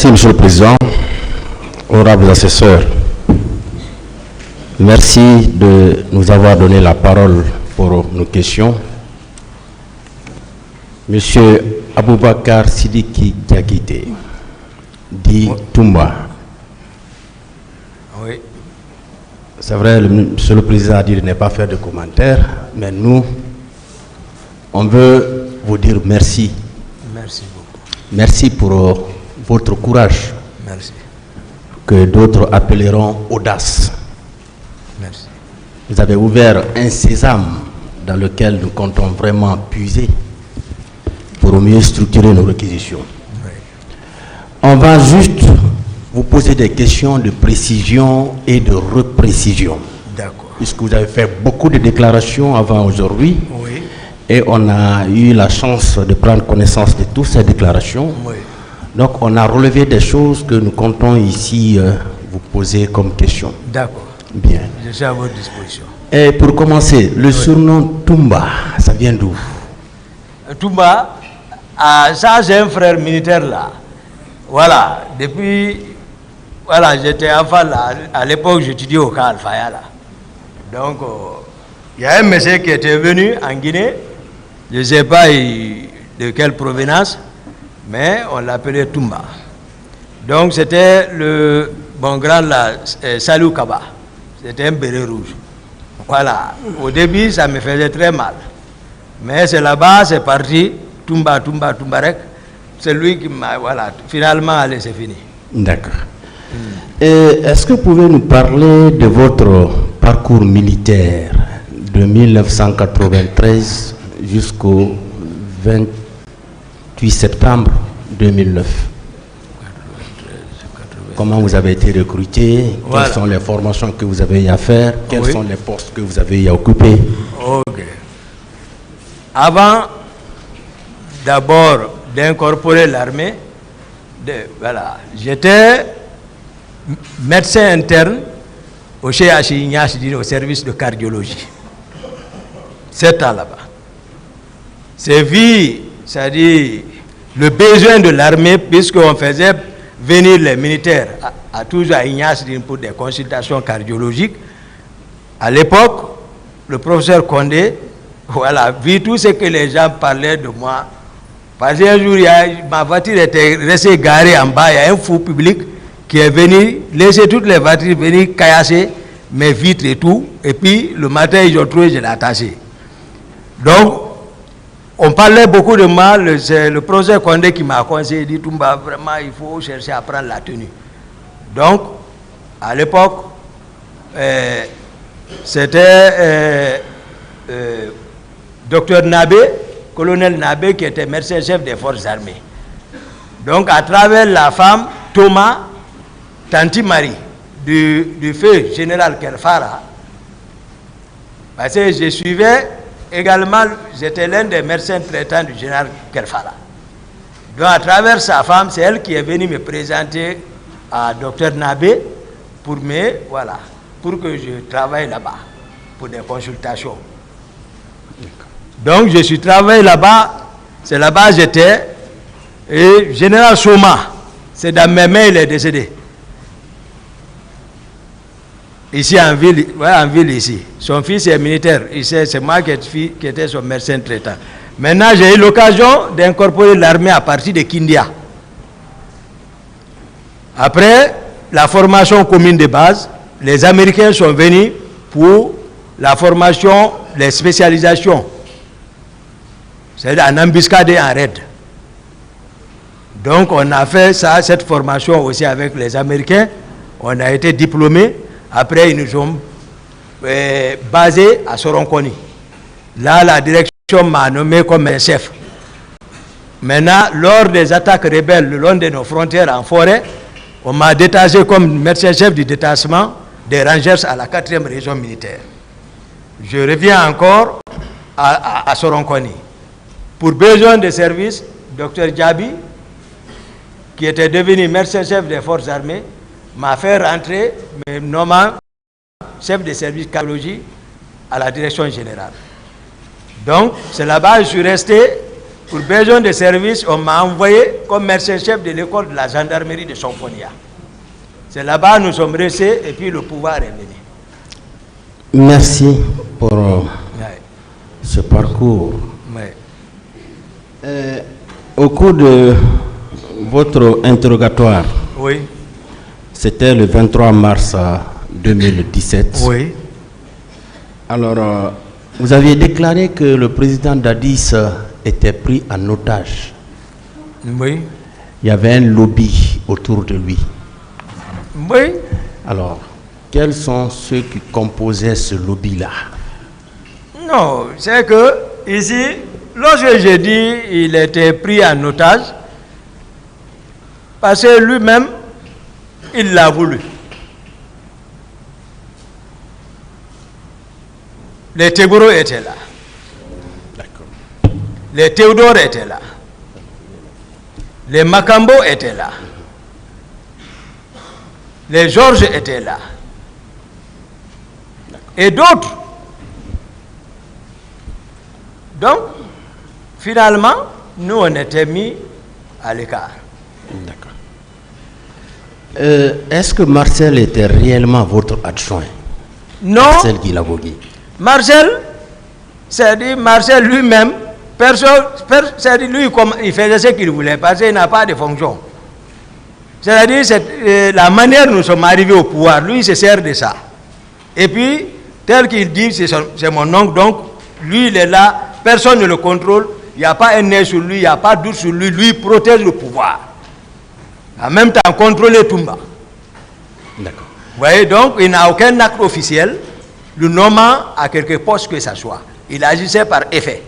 Merci, Monsieur le Président. Honorables assesseurs, merci de nous avoir donné la parole pour nos questions. Monsieur Aboubakar Sidiki Diakité, dit Toumba. Oui. C'est vrai, Monsieur le Président a dit de ne pas faire de commentaires, mais nous, on veut vous dire merci. Merci beaucoup. Merci pour votre courage. Merci. Que d'autres appelleront audace. Merci. Vous avez ouvert un sésame dans lequel nous comptons vraiment puiser pour mieux structurer nos réquisitions. Oui. On va juste vous poser des questions de précision et de reprécision. D'accord. Puisque vous avez fait beaucoup de déclarations avant aujourd'hui. Oui. Et on a eu la chance de prendre connaissance de toutes ces déclarations. Oui. Donc on a relevé des choses que nous comptons ici vous poser comme question. D'accord. Bien. Je suis à votre disposition. Et pour commencer, le surnom Toumba, ça vient d'où? Toumba, ça j'ai un frère militaire là. Voilà, depuis, voilà, j'étais enfant là, à l'époque j'étudiais au camp Al-Faya là. Donc, il y a un monsieur qui était venu en Guinée, je ne sais pas de quelle provenance, mais on l'appelait Toumba. Donc c'était le bon grand là, Salou Kaba. C'était un béret rouge. Voilà. Au début, ça me faisait très mal. Mais c'est là-bas, c'est parti. Toumba, Toumbarek. C'est lui qui m'a... Voilà. Finalement, allez, c'est fini. D'accord. Est-ce que vous pouvez nous parler de votre parcours militaire de 1993 jusqu'au 28 septembre 2009? Comment vous avez été recruté? Voilà. Quelles sont les formations que vous avez eu à faire? Quels Oui. sont les postes que vous avez eu à occuper? Ok. Avant, d'abord, d'incorporer l'armée, voilà, j'étais médecin interne au CHI Ignace au service de cardiologie. 7 ans là-bas. C'est vu, c'est-à-dire le besoin de l'armée, puisqu'on faisait venir les militaires toujours à Ignace pour des consultations cardiologiques. À l'époque, le professeur Condé, voilà, vu tout ce que les gens parlaient de moi. Parce qu'un jour, ma voiture était restée garée en bas, il y a un fou public qui est venu laisser toutes les voitures venir caillasser mes vitres et tout. Et puis, le matin, ils ont trouvé, je l'ai attaché. Donc, on parlait beaucoup de moi, c'est le professeur Condé qui m'a conseillé, il dit Toumba, vraiment, il faut chercher à prendre la tenue. Donc, à l'époque, c'était docteur Nabé, colonel Nabé, qui était médecin-chef des forces armées. Donc, à travers la femme, Thomas, Tanti Marie, du feu général Kelfara, parce que je suivais également, j'étais l'un des médecins traitants du général Kelfara. Donc, à travers sa femme, c'est elle qui est venue me présenter à docteur Nabé pour que je travaille là-bas, pour des consultations. Donc, je suis travaillé là-bas, c'est là-bas que j'étais, et général Soma, c'est dans mes mains, il est décédé. Ici en ville ici. Son fils est militaire. C'est moi qui étais son médecin traitant. Maintenant, j'ai eu l'occasion d'incorporer l'armée à partir de Kindia. Après la formation commune de base, les Américains sont venus pour la formation, les spécialisations. C'est en embuscade et en raid. Donc, on a fait ça, cette formation aussi avec les Américains. On a été diplômés. Après, ils nous ont basés à Soronconi. Là, la direction m'a nommé comme un chef. Maintenant, lors des attaques rebelles le long de nos frontières en forêt, on m'a détaché comme médecin-chef du détachement des Rangers à la 4e région militaire. Je reviens encore à Soronconi. Pour besoin de service, Dr Djabi, qui était devenu médecin-chef des forces armées, m'a fait rentrer, me nommant chef de service cardiologie à la direction générale. Donc, c'est là-bas que je suis resté pour besoin de service, on m'a envoyé comme médecin-chef de l'école de la gendarmerie de Sonfonia. C'est là-bas nous sommes restés et puis le pouvoir est venu. Merci pour ce parcours. Au cours de votre interrogatoire, oui. C'était le 23 mars 2017. Oui. Alors, vous aviez déclaré que le président Dadis était pris en otage. Oui. Il y avait un lobby autour de lui. Oui. Alors, quels sont ceux qui composaient ce lobby-là? Non, c'est que ici, lorsque j'ai dit il était pris en otage, parce que lui-même, il l'a voulu. Les Tégoro étaient là. D'accord. Les Théodore étaient là. Les Makambo étaient là. Les Georges étaient là. Et d'autres. Donc, finalement, nous, on était mis à l'écart. D'accord. Est-ce que Marcel était réellement votre adjoint? Non. Marcel Guilabogui. Marcel, c'est-à-dire Marcel lui-même, c'est-à-dire lui, il faisait ce qu'il voulait, parce qu'il n'a pas de fonction. C'est-à-dire, la manière dont nous sommes arrivés au pouvoir, lui, il se sert de ça. Et puis, tel qu'il dit, c'est mon oncle, donc, lui, il est là, personne ne le contrôle, il n'y a pas un nez sur lui, il n'y a pas de doute sur lui, lui, il protège le pouvoir. En même temps, contrôler Toumba. D'accord. Vous voyez, donc, il n'a aucun acte officiel, le nommant à quelque poste que ce soit. Il agissait par effet.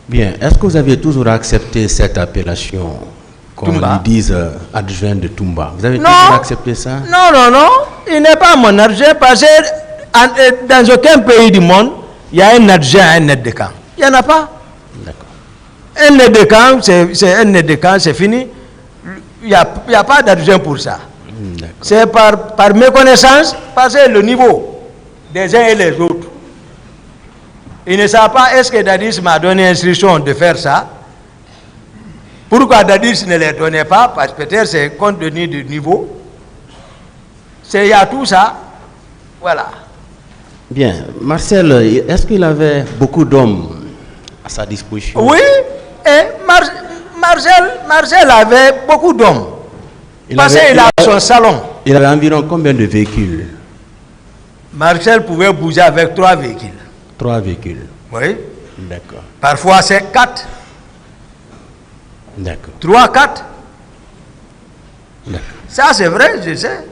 Bien. Est-ce que vous aviez toujours accepté cette appellation, qu'on lui dise adjoint de Toumba? Vous avez toujours accepté ça? Non, non, non. Il n'est pas mon adjoint parce que dans aucun pays du monde, il y a un adjoint à un aide de camp. Il n'y en a pas. D'accord. Un aide de camp, c'est un aide de camp, c'est fini. Il n'y a pas d'adjoint pour ça. C'est par méconnaissance, parce que le niveau des uns et les autres. Ils ne savent pas, est-ce que Dadis m'a donné instruction de faire ça? Pourquoi Dadis ne les donnait pas? Parce que peut-être c'est compte tenu du niveau. Il y a tout ça. Voilà. Bien. Marcel, est-ce qu'il avait beaucoup d'hommes à sa disposition? Oui. Et Marcel avait beaucoup d'hommes. Parce qu'il a son salon. Il avait environ combien de véhicules? Marcel pouvait bouger avec 3 véhicules. 3 véhicules. Oui. D'accord. Parfois c'est 4. D'accord. 3, 4. D'accord. Ça c'est vrai, je sais.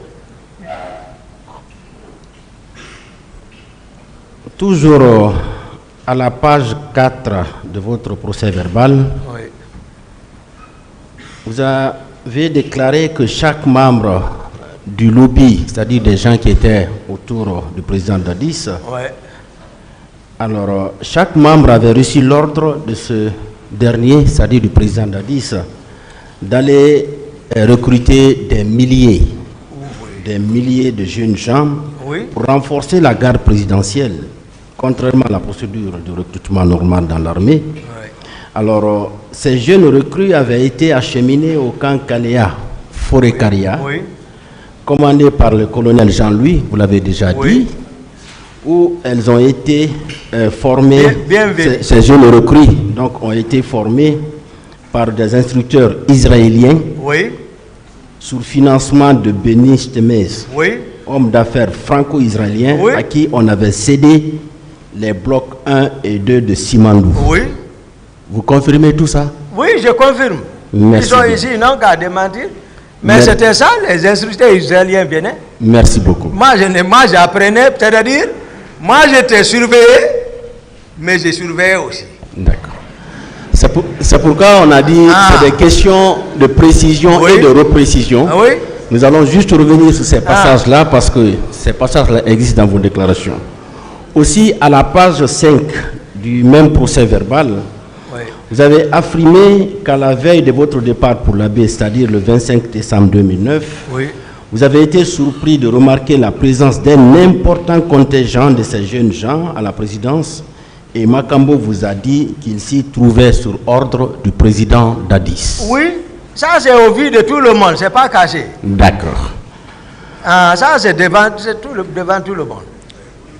Toujours à la page 4 de votre procès verbal, Oui. vous avez déclaré que chaque membre du lobby, c'est-à-dire des gens qui étaient autour du président Dadis, Ouais. alors chaque membre avait reçu l'ordre de ce dernier, c'est-à-dire du président Dadis, d'aller recruter des milliers de jeunes gens pour renforcer la garde présidentielle, contrairement à la procédure de recrutement normal dans l'armée. Alors, ces jeunes recrues avaient été acheminés au camp Kalea, Forêt-Caria, commandé par le colonel Jean-Louis, vous l'avez déjà dit, où elles ont été formées, ces jeunes recrues donc, ont été formées par des instructeurs israéliens sous le financement de Benny Stemez, homme d'affaires franco-israélien à qui on avait cédé les blocs 1 et 2 de Simandou. Vous confirmez tout ça? Oui, je confirme. Merci. Ils sont ici, non, qu'à démentir. Mais c'était ça, les instructeurs israéliens venaient. Merci beaucoup. Moi, j'apprenais, c'est-à-dire, moi, j'étais surveillé, mais je surveillais aussi. D'accord. C'est pourquoi on a dit c'est des questions de précision et de reprécision. Nous allons juste revenir sur ces passages-là parce que ces passages-là existent dans vos déclarations. Aussi, à la page 5 du même procès verbal, vous avez affirmé qu'à la veille de votre départ pour la baie, c'est-à-dire le 25 décembre 2009, vous avez été surpris de remarquer la présence d'un important contingent de ces jeunes gens à la présidence Et Makambo vous a dit qu'il s'y trouvait sur ordre du président Dadis. Oui, ça c'est au vu de tout le monde, c'est pas caché. D'accord. Ah, ça c'est devant tout le monde.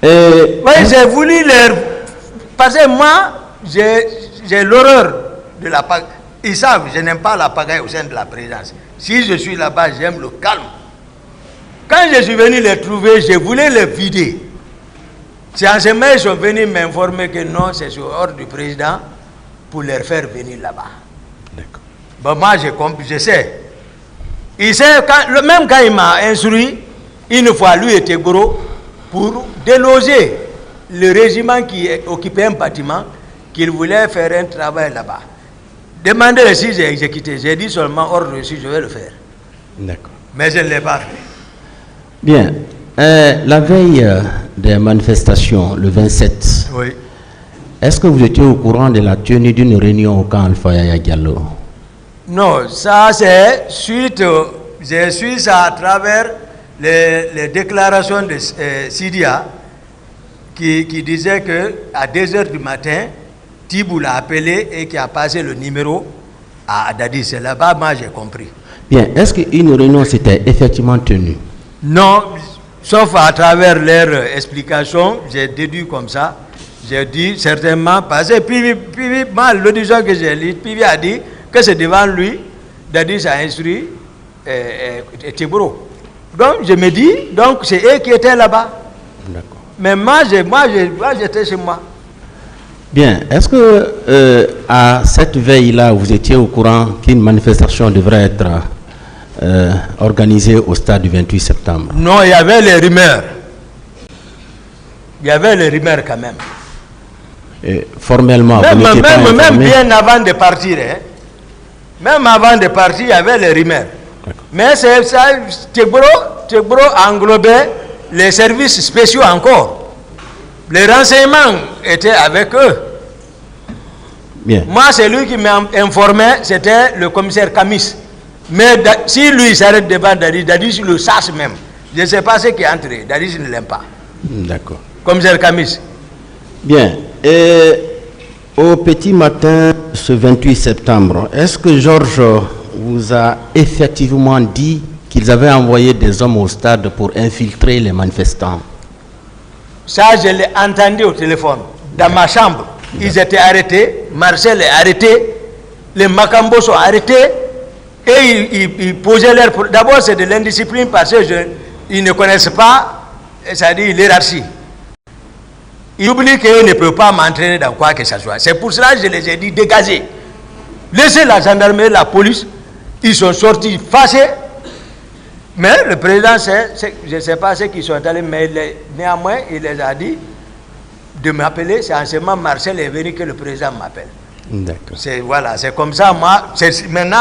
Oui, j'ai voulu leur... Parce que moi, j'ai l'horreur de la pagaille. Ils savent, je n'aime pas la pagaille au sein de la présidence. Si je suis là-bas, j'aime le calme. Quand je suis venu les trouver, je voulais les vider. C'est en ce moment qu'ils sont venus m'informer que non, c'est sur ordre du président pour les faire venir là-bas. D'accord. Bon, moi, je sais. Il sait, même quand il m'a instruit, une fois lui était gros, pour déloger le régiment qui occupait un bâtiment, qu'il voulait faire un travail là-bas. Demandez si j'ai exécuté. J'ai dit seulement ordre si je vais le faire. D'accord. Mais je ne l'ai pas fait. Bien. La veille des manifestations, le 27, oui. Est-ce que vous étiez au courant de la tenue d'une réunion au camp Alpha Yaya Diallo? Non, ça c'est suite, je suis ça à travers les déclarations de Sidia qui disait qu'à 2h du matin, Tibou l'a appelé et qui a passé le numéro à Dadis. C'est là-bas, moi j'ai compris. Bien, est-ce qu'une réunion s'était effectivement tenue? Non, sauf à travers leurs explications, j'ai déduit comme ça. J'ai dit certainement, parce que puis l'audition que j'ai lu, Pivi a dit que c'est devant lui, Dadis a instruit Tibro. Donc je me dis, donc c'est eux qui étaient là-bas. D'accord. Mais moi j'étais chez moi. Bien, est-ce que à cette veille-là, vous étiez au courant qu'une manifestation devrait être organisée au stade du 28 septembre? Non, il y avait les rumeurs. Il y avait les rumeurs quand même. Et formellement, même bien avant de partir, hein, même avant de partir, il y avait les rumeurs. Mais c'est ça, Tebro englobait les services spéciaux encore. Les renseignements étaient avec eux. Bien. Moi, c'est lui qui m'a informé, c'était le commissaire Kamis. Mais si lui s'arrête devant Dadis, Dadis le sache même. Je ne sais pas ce qui est entré. Dadis ne l'aime pas. D'accord. Commissaire Kamis. Bien. Et au petit matin, ce 28 septembre, est-ce que Georges vous a effectivement dit qu'ils avaient envoyé des hommes au stade pour infiltrer les manifestants? Ça, je l'ai entendu au téléphone, dans ma chambre. Ils étaient arrêtés, Marcel est arrêté, les Makambo sont arrêtés, et ils posaient leur... D'abord, c'est de l'indiscipline parce qu'ils ne connaissent pas, c'est-à-dire l'hierarchie. Ils oublient qu'ils ne peuvent pas m'entraîner dans quoi que ce soit. C'est pour cela que je les ai dit, dégagez. Laissez la gendarmerie, la police. Ils sont sortis fâchés. Mais le président, je ne sais pas ce qu'ils sont allés, mais néanmoins, il les a dit de m'appeler. C'est en ce moment Marcel est venu que le président m'appelle. D'accord. Voilà, c'est comme ça. Moi, maintenant,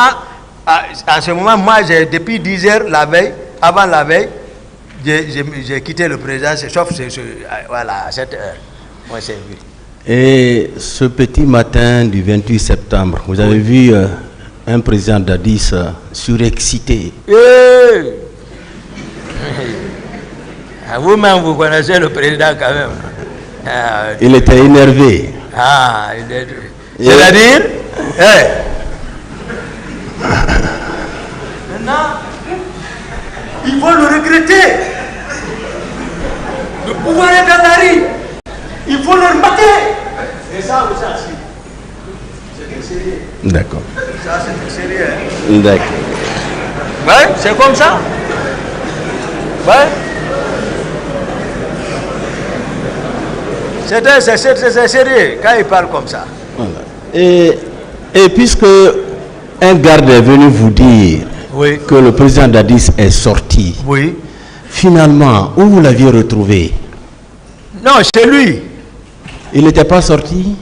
en ce moment, moi, depuis 10 heures la veille, avant la veille, j'ai quitté le président, sauf voilà, à cette heure. Moi, c'est vu. Et ce petit matin du 28 septembre, vous avez vu un président Dadis surexcité. Vous-même, vous connaissez le président quand même. Il était énervé. C'est-à-dire, maintenant, il faut le regretter. Le pouvoir est dans la rue. Il faut le remarquer. Et ça, vous savez, c'est sérieux. D'accord. Ça, c'est sérieux. Hein? D'accord. Ouais, c'est comme ça. Ouais. C'est sérieux quand il parle comme ça. Voilà. Et puisque un garde est venu vous dire que le président Dadis est sorti, finalement, où vous l'aviez retrouvé? Non, chez lui. Il n'était pas sorti?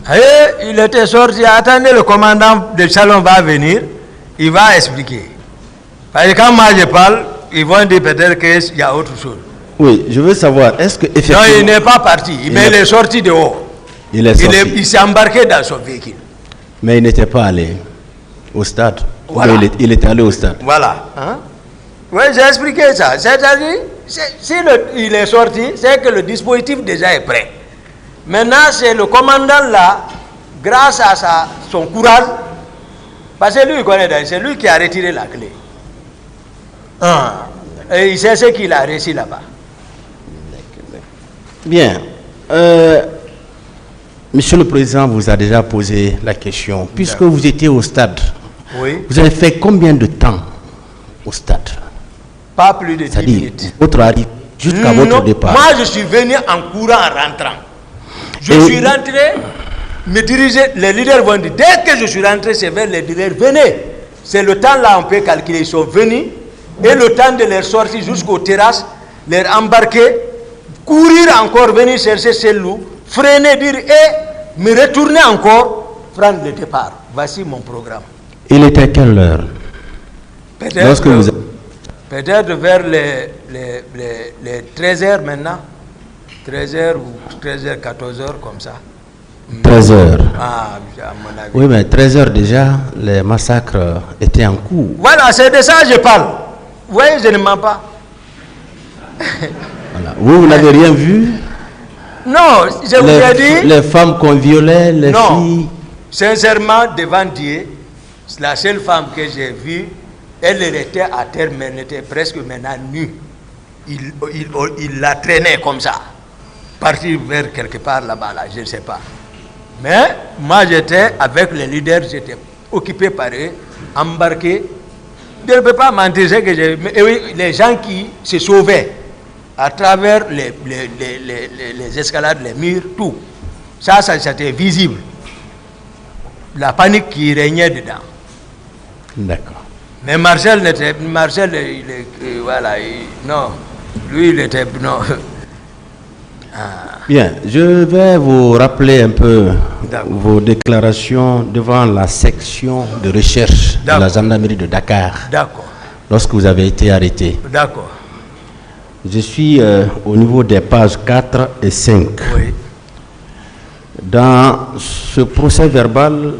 Il était sorti. Attendez, le commandant de salon va venir. Il va expliquer. Parce que quand moi je parle, ils vont dire peut-être qu'il y a autre chose. Oui, je veux savoir, est-ce que effectivement... Non, il n'est pas parti, mais il est sorti dehors. Il est sorti. Il s'est embarqué dans son véhicule. Mais il n'était pas allé au stade. Voilà. Il était allé au stade. Voilà. Hein? Oui, j'ai expliqué ça. C'est-à-dire, il est sorti, c'est que le dispositif déjà est prêt. Maintenant, c'est le commandant là, grâce à son courage, parce que lui, il connaît, c'est lui qui a retiré la clé. Et il sait ce qu'il a réussi là-bas. Bien. Monsieur le Président vous a déjà posé la question. Puisque vous étiez au stade, vous avez fait combien de temps au stade? Pas plus de 10 minutes. Votre arrivée jusqu'à votre départ. Moi, je suis venu en courant, en rentrant. Je suis rentré, me diriger, les leaders vont dire, dès que je suis rentré, c'est vers les leaders, venez. C'est le temps là, on peut calculer, ils sont venus, et le temps de leur sortie jusqu'aux terrasses, leur embarquer, courir encore, venir chercher ces loups, freiner, dire, et me retourner encore, prendre le départ. Voici mon programme. Il était quelle heure? Peut-être vers les 13h maintenant. 13h ou 13h, 14h comme ça. 13h. Ah, à mon avis. Oui, mais 13h déjà, les massacres étaient en cours. Voilà, c'est de ça que je parle. Vous voyez, je ne mens pas. Voilà. Vous n'avez rien vu? Non, je vous ai dit. Les femmes qu'on violait, les filles. Sincèrement, devant Dieu, la seule femme que j'ai vue, elle était à terre, mais elle était presque maintenant nue. Il la traînait comme ça. Partir vers quelque part là-bas, là, je ne sais pas. Mais moi, j'étais avec les leaders, j'étais occupé par eux, embarqué. Je ne peux pas mentir, c'est que les gens qui se sauvaient à travers les escalades, les murs, tout. Ça c'était visible. La panique qui régnait dedans. D'accord. Mais Marcel, voilà, non, lui, il était, non. Bien, je vais vous rappeler un peu vos déclarations devant la section de recherche de la gendarmerie de Dakar. D'accord. Lorsque vous avez été arrêté. D'accord. Je suis au niveau des pages 4 et 5. Oui. Dans ce procès verbal,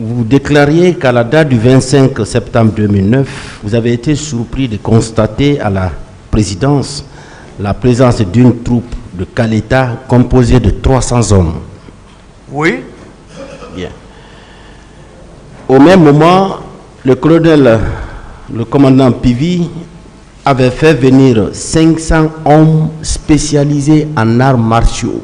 vous déclariez qu'à la date du 25 septembre 2009, vous avez été surpris de constater à la présidence la présence d'une troupe de Kaleta composée de 300 hommes. Oui. Bien. Au même moment, le colonel, le commandant Pivi, avait fait venir 500 hommes spécialisés en arts martiaux.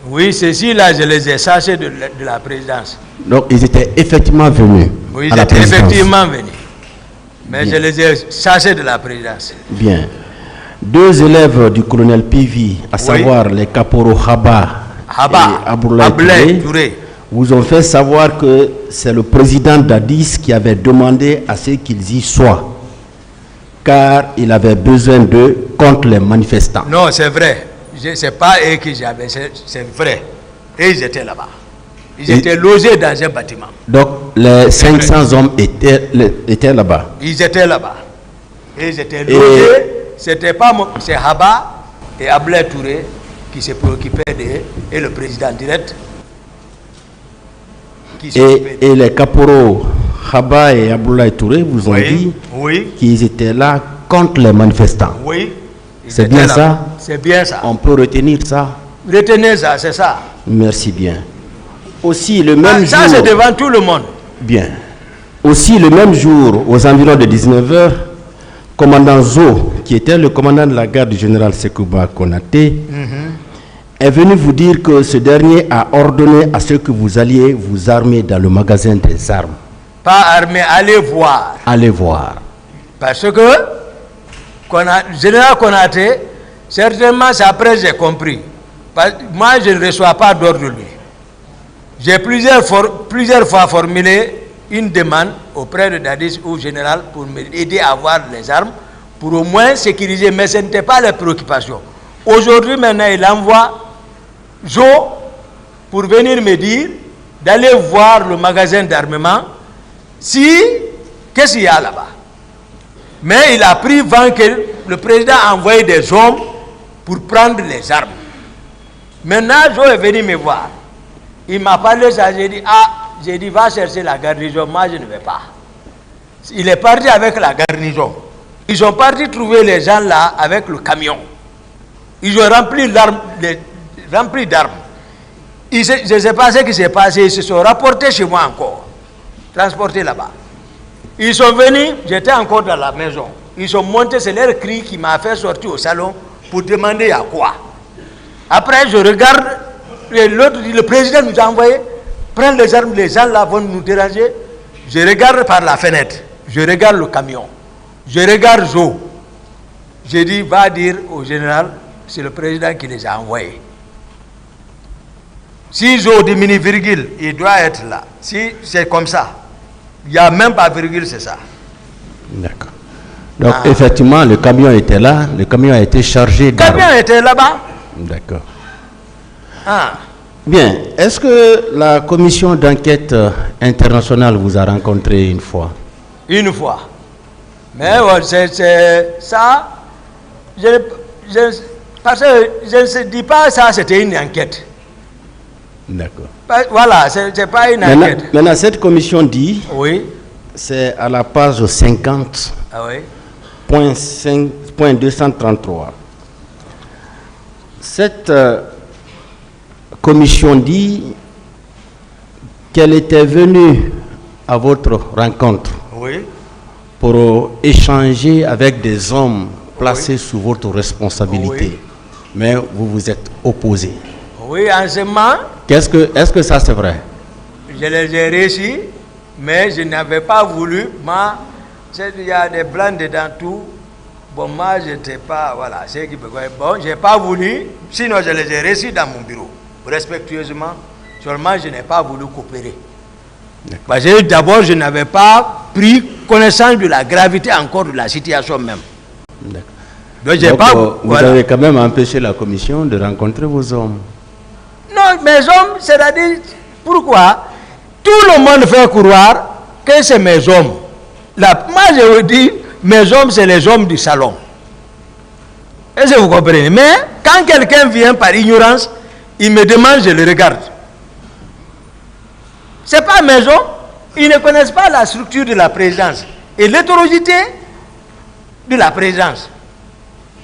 Oui, ceci-là, je les ai sachés de la présidence. Donc, ils étaient effectivement venus. Oui, ils étaient effectivement venus. Mais bien, je les ai sachés de la présidence. Bien. 2 élèves du colonel Pivi, à savoir les caporaux Haba et Aboulaye Touré, vous ont fait savoir que c'est le président d'Addis qui avait demandé à ce qu'ils y soient, car il avait besoin d'eux contre les manifestants. Non, c'est vrai. Ce n'est pas eux qui j'avais, c'est vrai. Et ils étaient là-bas. Ils étaient logés dans un bâtiment. Donc, les 500 hommes étaient là-bas. Ils étaient là-bas. Et ils étaient logés. C'était pas c'est Haba et Aboulaye Touré qui se préoccupaient d'eux, et le président direct. Et les caporaux Haba et Aboulaye Touré vous ont dit qu'ils étaient là contre les manifestants. Oui. C'est bien ça? C'est bien ça. On peut retenir ça? Retenez ça, c'est ça. Merci bien. Aussi le même jour... Ça, c'est devant tout le monde. Bien. Aussi le même jour, aux environs de 19h, commandant Zo, qui était le commandant de la garde du général Sekouba Konaté, est venu vous dire que ce dernier a ordonné à ce que vous alliez vous armer dans le magasin des armes. Pas armer, allez voir. Allez voir. Parce que général Konaté, certainement, c'est après j'ai compris. Moi, je ne reçois pas d'ordre de lui. J'ai plusieurs fois formulé une demande auprès de Dadis ou général pour m'aider à avoir les armes, pour au moins sécuriser, mais ce n'était pas les préoccupations. Aujourd'hui, maintenant, il envoie Jo pour venir me dire d'aller voir le magasin d'armement, qu'est-ce qu'il y a là-bas. Mais il a pris vent que le président a envoyé des hommes pour prendre les armes. Maintenant, Jo est venu me voir. Il m'a parlé de ça, j'ai dit, va chercher la garnison, moi je ne vais pas. Il est parti avec la garnison. Ils sont partis trouver les gens là avec le camion. Ils ont rempli remplis d'armes. Je ne sais pas ce qui s'est passé, ils se sont rapportés chez moi encore, transportés là-bas. Ils sont venus, j'étais encore dans la maison. Ils sont montés, c'est leur cri qui m'a fait sortir au salon pour demander à quoi. Après, je regarde, le président nous a envoyé, prendre les armes, les gens là vont nous déranger. Je regarde par la fenêtre, je regarde le camion, je regarde Joe. J'ai dit, va dire au général, c'est le président qui les a envoyés. Si Joe diminue virgule, il doit être là. Si c'est comme ça, il n'y a même pas virgule, c'est ça. D'accord. Donc, effectivement, le camion était là, le camion a été chargé d'armes. Le camion était là-bas. D'accord. Bien. Est-ce que la commission d'enquête internationale vous a rencontré une fois? Une fois. Mais c'est ça. Parce que je ne dis pas ça, c'était une enquête. D'accord. Voilà, c'est pas une enquête. Maintenant, cette commission dit, oui, c'est à la page 50, oui, point 233. Cette commission dit qu'elle était venue à votre rencontre, oui, pour échanger avec des hommes placés sous votre responsabilité. Oui. Mais vous vous êtes opposé. Oui, en ce moment. Est-ce que ça c'est vrai? Je les ai reçus, mais je n'avais pas voulu. Moi, il y a des blancs dedans tout. Bon, moi, je n'étais pas. Voilà, c'est qui peut. Bon, je n'ai pas voulu. Sinon, je les ai reçus dans mon bureau, respectueusement. Seulement, je n'ai pas voulu coopérer. Parce que d'abord, je n'avais pas pris connaissance de la gravité encore de la situation même. Donc, vous avez quand même empêché la commission de rencontrer vos hommes. Non, mes hommes, c'est-à-dire, pourquoi tout le monde fait croire que c'est mes hommes. Moi, je vous dis, mes hommes, c'est les hommes du salon. Est-ce que vous comprenez? Mais quand quelqu'un vient par ignorance, il me demande, je le regarde. Ce n'est pas mes hommes. Ils ne connaissent pas la structure de la présidence et l'hétérogénéité de la présidence.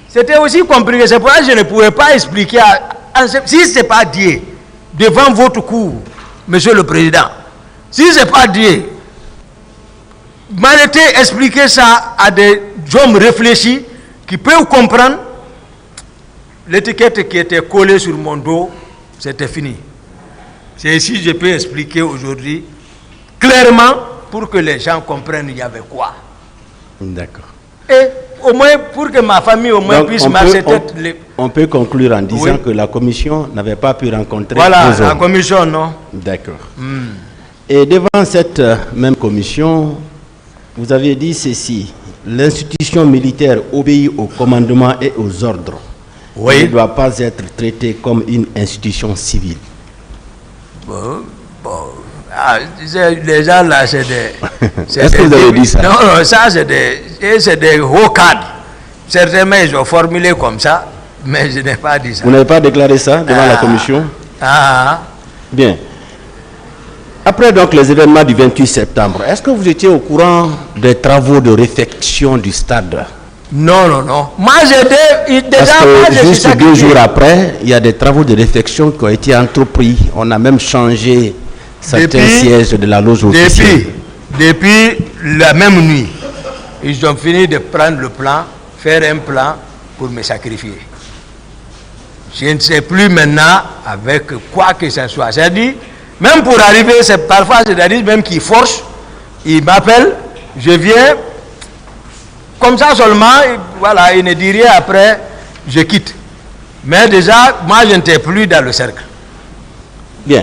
C'était aussi compliqué. C'est pourquoi je ne pouvais pas expliquer. Si ce n'est pas dit devant votre cour, monsieur le président, si ce n'est pas dit, m'arrêter expliquer ça à des hommes réfléchis qui peuvent comprendre. L'étiquette qui était collée sur mon dos, c'était fini. C'est ici que je peux expliquer aujourd'hui clairement pour que les gens comprennent il y avait quoi. D'accord. Et au moins pour que ma famille au moins puisse marcher tête. On peut conclure en disant que la commission n'avait pas pu rencontrer. Voilà, la commission non. D'accord. Et devant cette même commission, vous avez dit ceci: l'institution militaire obéit au commandement et aux ordres. Oui. Elle ne doit pas être traitée comme une institution civile. Les gens là, c'est des... Est-ce que vous avez dit ça? Non, ça c'est des hauts cadres. Certainement, ils ont formulé comme ça, mais je n'ai pas dit ça. Vous n'avez pas déclaré ça devant la commission? Bien. Après donc les événements du 28 septembre, est-ce que vous étiez au courant des travaux de réfection du stade? Non. Moi, j'étais déjà... Parce que juste 2 jours après, il y a des travaux de réfection qui ont été entrepris. On a même changé certains sièges de la loge officielle. Depuis la même nuit, ils ont fini de prendre le plan, faire un plan pour me sacrifier. Je ne sais plus maintenant avec quoi que ce soit. C'est-à-dire, même pour arriver, c'est parfois, c'est-à-dire même qu'ils forcent, ils m'appellent, je viens... Comme ça seulement, voilà, il ne dit rien après, je quitte. Mais déjà, moi, je n'étais plus dans le cercle. Bien.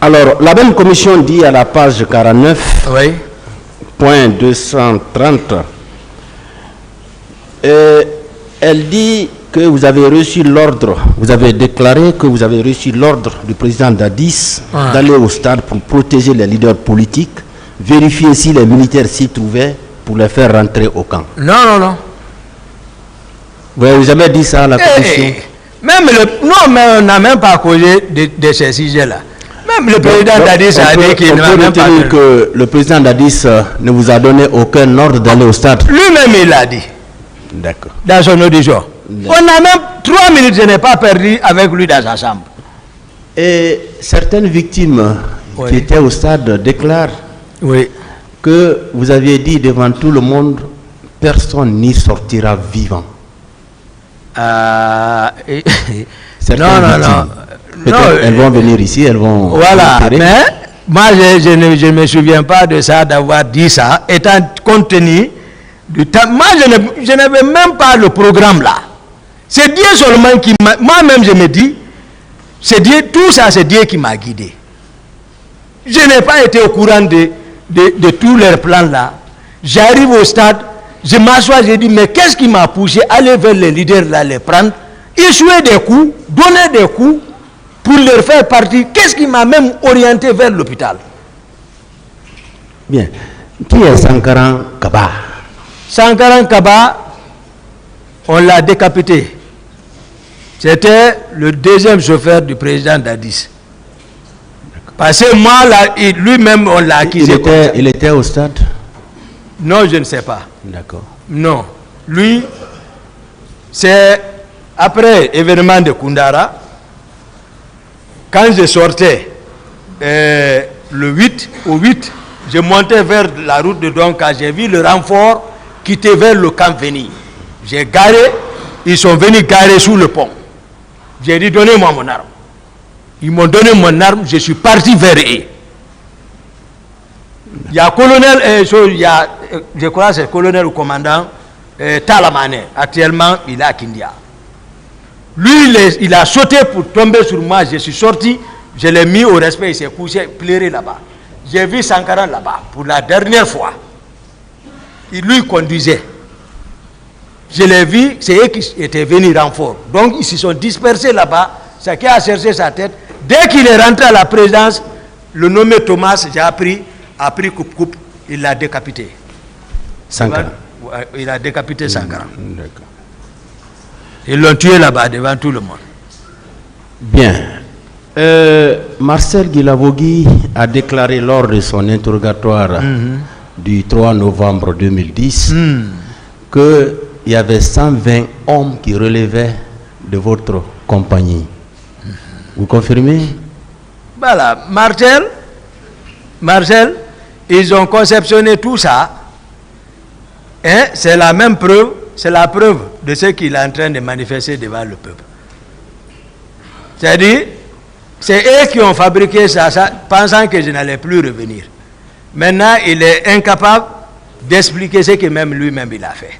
Alors, la même commission dit à la page 49, point 230, elle dit que vous avez reçu l'ordre, vous avez déclaré que vous avez reçu l'ordre du président Dadis d'aller au stade pour protéger les leaders politiques, vérifier si les militaires s'y trouvaient, pour les faire rentrer au camp. Non. Vous n'avez jamais dit ça à la commission? Non, mais on n'a même pas causé de ces sujets-là. Même le président Dadis a dit qu'il n'a même pas... que le président Dadis ne vous a donné aucun ordre d'aller au stade? Lui-même, il l'a dit. D'accord. Dans son audition. On a même 3 minutes, je n'ai pas perdu avec lui dans sa chambre. Et certaines victimes qui étaient au stade déclarent que vous aviez dit devant tout le monde, personne n'y sortira vivant. Non. Elles vont venir ici, elles vont... Voilà, mais moi je ne me souviens pas de ça, d'avoir dit ça, étant compte tenu du temps. Moi je n'avais même pas le programme là. C'est Dieu seulement qui m'a... Moi-même je me dis, c'est Dieu, tout ça c'est Dieu qui m'a guidé. Je n'ai pas été au courant de tous leurs plans là. J'arrive au stade, je m'assois, je dis, mais qu'est-ce qui m'a poussé à aller vers les leaders là, les prendre, échouer des coups, donner des coups, pour leur faire partie. Qu'est-ce qui m'a même orienté vers l'hôpital? Bien. Qui est Sankaran Kaba? Sankaran Kaba, on l'a décapité. C'était le deuxième chauffeur du président Dadis. Parce que moi, lui-même, on l'a accusé. Il était au stade? Non, je ne sais pas. D'accord. Non. Lui, c'est après l'événement de Koundara, quand je sortais le 8, au 8, je montais vers la route de Donka, j'ai vu le renfort quitter vers le camp Veni. J'ai garé, ils sont venus garer sous le pont. J'ai dit, donnez-moi mon arme. Ils m'ont donné mon arme, je suis parti vers eux. Il y a colonel, je crois que c'est le colonel ou commandant Talamane. Actuellement, il est à Kindia. Lui, il a sauté pour tomber sur moi. Je suis sorti, je l'ai mis au respect, il s'est couché, pleuré là-bas. J'ai vu Sankaran là-bas pour la dernière fois. Lui conduisait. Je l'ai vu, c'est eux qui étaient venus renfort. Donc, ils se sont dispersés là-bas. Chacun a cherché sa tête. Dès qu'il est rentré à la présidence, le nommé Thomas, j'ai appris, a pris coupe-coupe, il l'a décapité. Sankaran. Il a décapité Sankaran. D'accord. Ils l'ont tué là-bas devant tout le monde. Bien. Marcel Guilavogui a déclaré lors de son interrogatoire du 3 novembre 2010 qu'il y avait 120 hommes qui relevaient de votre compagnie. Vous confirmez? Voilà. Marcel, ils ont conceptionné tout ça. Hein? C'est la même preuve. C'est la preuve de ce qu'il est en train de manifester devant le peuple. C'est-à-dire, c'est eux qui ont fabriqué ça, pensant que je n'allais plus revenir. Maintenant, il est incapable d'expliquer ce que même lui-même il a fait.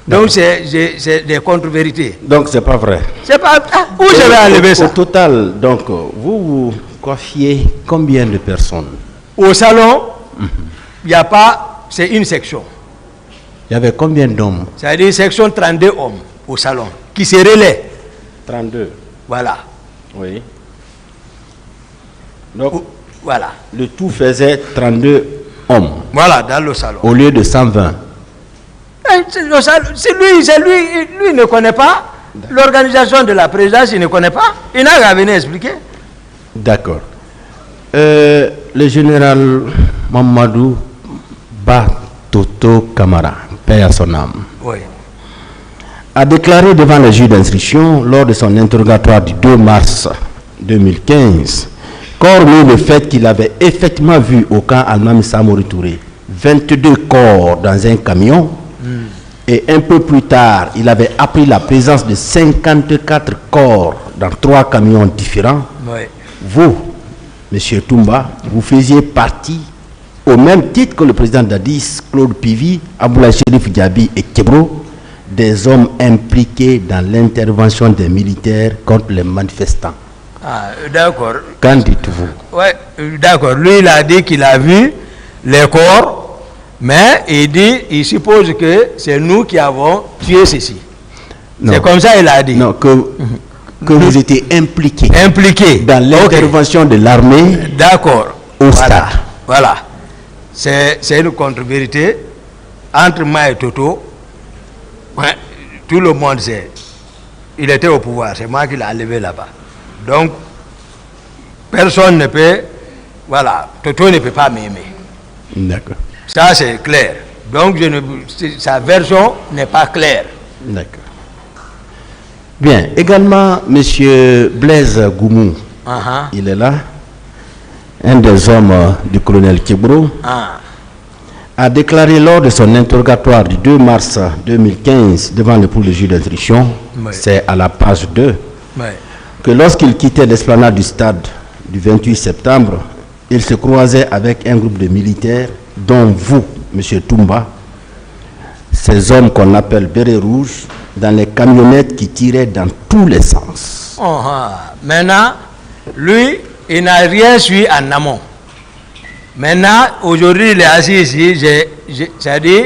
Donc, c'est des contre-vérités. Donc, c'est pas vrai. C'est pas... où je vais enlever ça? Au total, donc, vous confiez combien de personnes? Au salon, il n'y a pas... C'est une section. Il y avait combien d'hommes? C'est-à-dire section 32 hommes au salon, qui se relaient. 32. Voilà. Oui. Donc, voilà. Le tout faisait 32 hommes. Voilà, dans le salon. Au lieu de 120. C'est lui ne connaît pas l'organisation de la présidence, il ne connaît pas. Il n'a qu'à venir expliquer. D'accord. Le général Mamadou Toto Kamara, paix à son âme, oui, a déclaré devant le juge d'instruction lors de son interrogatoire du 2 mars 2015 qu'hormis le fait qu'il avait effectivement vu au camp Almami Samori Touré 22 corps dans un camion et un peu plus tard il avait appris la présence de 54 corps dans 3 camions différents. oui. Vous, M. Toumba, vous faisiez partie au même titre que le président Dadis, Claude Pivi, Aboulaye Chérif Diaby et Kebro, des hommes impliqués dans l'intervention des militaires contre les manifestants. Ah, d'accord. Qu'en dites-vous? Oui, d'accord. Lui, il a dit qu'il a vu les corps, mais il suppose que c'est nous qui avons tué ceci. C'est comme ça qu'il a dit. Non, que vous étiez impliqués. Impliqués. Dans l'intervention de l'armée. D'accord. Au stade. Voilà. C'est une contre-vérité. Entre moi et Toto, ouais, tout le monde sait. Il était au pouvoir. C'est moi qui l'ai enlevé là-bas. Donc, personne ne peut... Voilà. Toto ne peut pas m'aimer. D'accord. Ça, c'est clair. Donc, sa version n'est pas claire. D'accord. Bien, également, M. Blaise Goumou, il est là, un des hommes du colonel Kébro, a déclaré lors de son interrogatoire du 2 mars 2015 devant le pôle de juge d'instruction, c'est à la page 2, que lorsqu'il quittait l'esplanade du stade du 28 septembre, il se croisait avec un groupe de militaires, dont vous, M. Toumba, ces hommes qu'on appelle bérets rouges, dans les camionnettes qui tiraient dans tous les sens. Maintenant, lui, il n'a rien suivi en amont. Maintenant, aujourd'hui, il est assis ici, c'est-à-dire,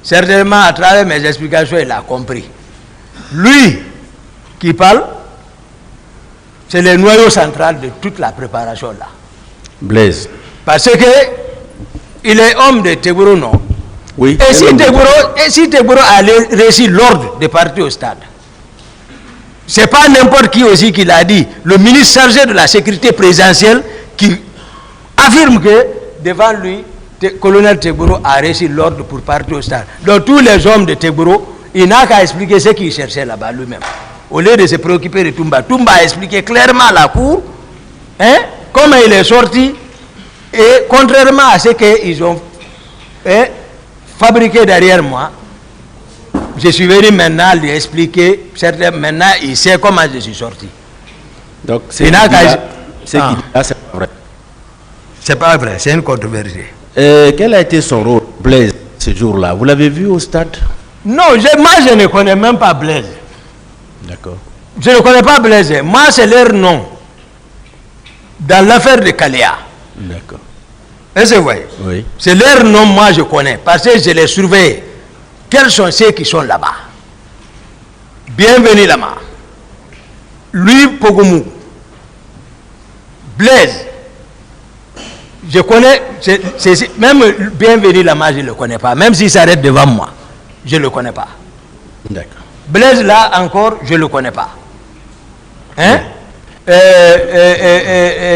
certainement à travers mes explications, il a compris. Lui qui parle, c'est le noyau central de toute la préparation là. Blaise. Parce que il est homme de Tegboro, non? Oui. Et si Tegboro a réussi l'ordre de partir au stade, c'est pas n'importe qui aussi qui l'a dit. Le ministre chargé de la sécurité présidentielle qui affirme que devant lui, le colonel Tegboro a réussi l'ordre pour partir au stade. Donc tous les hommes de Tegboro, il n'a qu'à expliquer ce qu'il cherchait là-bas lui-même. Au lieu de se préoccuper de Toumba. Toumba a expliqué clairement à la cour comment il est sorti. Et contrairement à ce qu'ils ont fabriqué derrière moi, je suis venu maintenant lui expliquer. Maintenant, il sait comment je suis sorti. Donc, c'est pas vrai. C'est pas vrai, c'est une contre-vérité. Quel a été son rôle, Blaise, ce jour-là? Vous l'avez vu au stade? Non, moi je ne connais même pas Blaise. D'accord. Je ne connais pas Blaise. Moi, c'est leur nom. Dans l'affaire de Kaléa. D'accord. Est-ce que vous voyez? Oui. C'est leur nom, moi je connais, parce que je les surveille. Quels sont ceux qui sont là-bas? Bienvenue là-bas. Lui, Pogomou. Blaise. Je connais, même bienvenue là-bas, je ne le connais pas. Même s'il s'arrête devant moi, je ne le connais pas. D'accord. Blaise là encore, je ne le connais pas. Hein?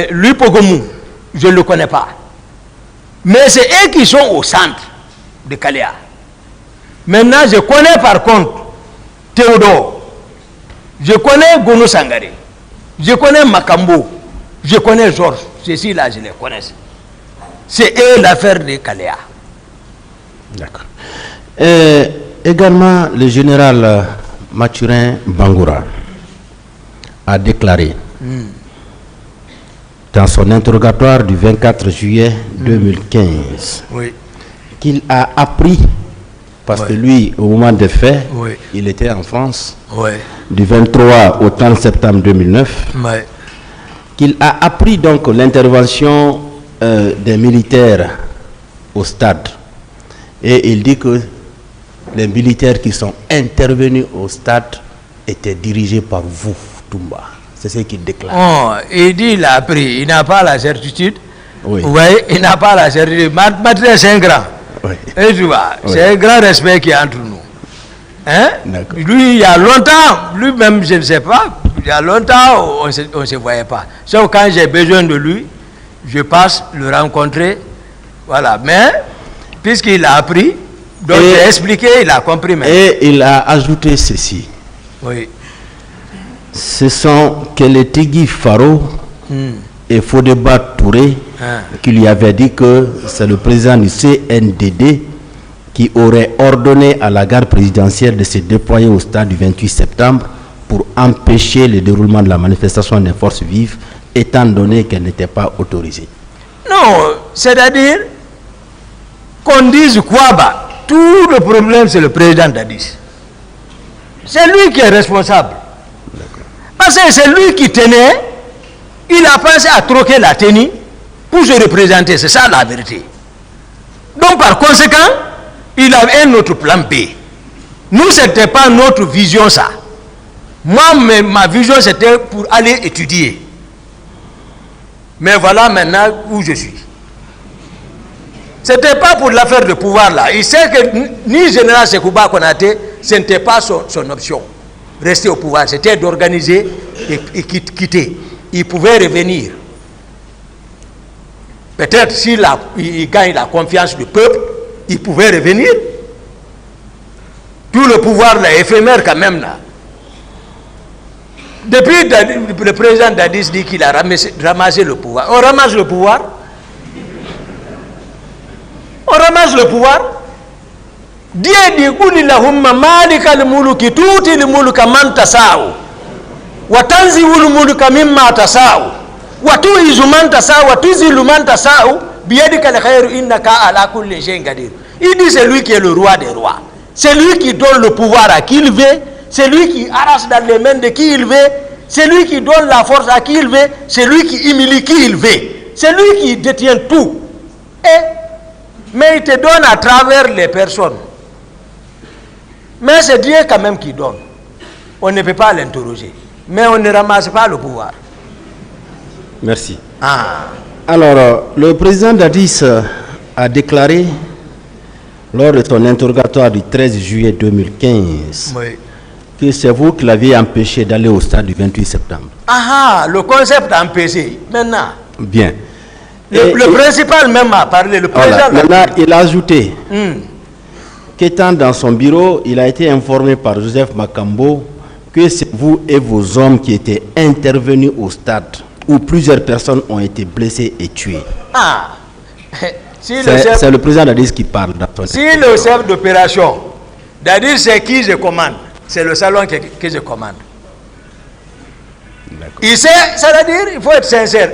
Lui, Pogomou, je ne le connais pas. Mais c'est eux qui sont au centre de Kaléa. Maintenant, je connais par contre Théodore. Je connais Gono Sangare. Je connais Makambo. Je connais Georges. Ceci-là, je les connais. C'est eux l'affaire de Kaléa. D'accord. Également, le général Mathurin Bangoura a déclaré dans son interrogatoire du 24 juillet 2015 qu'il a appris, parce que lui, au moment des faits, il était en France, du 23 au 30 septembre 2009, qu'il a appris donc l'intervention des militaires au stade. Et il dit que les militaires qui sont intervenus au stade étaient dirigés par vous, Toumba. C'est ce qu'il déclare. Oh, il dit il a appris, il n'a pas la certitude. Oui. Oui, il n'a pas la certitude. Mathieu, c'est un grand. Oui. Et tu vois, c'est un grand respect qui est entre nous. Hein? Lui, il y a longtemps, lui-même, je ne sais pas, il y a longtemps, on ne se voyait pas. Sauf quand j'ai besoin de lui, je passe le rencontrer. Voilà. Mais, puisqu'il a appris, donc j'ai expliqué, il a compris même. Et il a ajouté ceci. Oui. Ce sont Kélétigui Faro et Fodeba Touré qui lui avaient dit que c'est le président du CNDD qui aurait ordonné à la garde présidentielle de se déployer au stade du 28 septembre pour empêcher le déroulement de la manifestation des forces vives, étant donné qu'elle n'était pas autorisée. Non, c'est-à-dire qu'on dise quoi, bah, tout le problème c'est le président d'Addis. C'est lui qui est responsable. Parce que c'est lui qui tenait, il a pensé à troquer la tenue pour se représenter, c'est ça la vérité. Donc par conséquent, il avait un autre plan B. Nous, ce n'était pas notre vision ça. Moi, ma vision c'était pour aller étudier. Mais voilà maintenant où je suis. Ce n'était pas pour l'affaire de pouvoir là. Il sait que ni général Sekouba Konaté, ce n'était pas son option. Rester au pouvoir, c'était d'organiser et quitter. Il pouvait revenir. Peut-être s'il gagne la confiance du peuple, il pouvait revenir. Tout le pouvoir là, éphémère quand même là. Depuis le président Dadis dit qu'il a ramassé le pouvoir. On ramasse le pouvoir. On ramasse le pouvoir. Dieu dit Qulillahumma malikal muluki tutil mulka man tasau wa tanzi'ul mulka mimma tasau wa tu'izzu man tasau wa tuzillu man tasau biyadikal khairu innaka ala kulli shay'in qadir. Il dit c'est lui qui est le roi des rois. C'est lui qui donne le pouvoir à qui il veut, c'est lui qui arrache dans les mains de qui il veut, c'est lui qui donne la force à qui il veut, c'est lui qui humilie qui il veut. C'est lui qui détient tout. Mais il te donne à travers les personnes. Mais c'est Dieu quand même qui donne. On ne peut pas l'interroger. Mais on ne ramasse pas le pouvoir. Merci. Alors, le président Dadis a déclaré, lors de son interrogatoire du 13 juillet 2015, Oui. que c'est vous qui l'aviez empêché d'aller au stade du 28 septembre. Le concept a empêché. Maintenant, Bien. le principal même a parlé. Le président Maintenant, il a ajouté qu'étant dans son bureau, il a été informé par Joseph Makambo que c'est vous et vos hommes qui étaient intervenus au stade où plusieurs personnes ont été blessées et tuées. C'est le président Dadis qui parle. Si le chef d'opération, Dadis c'est qui je commande, c'est le salon que je commande. Il sait, c'est-à-dire, il faut être sincère.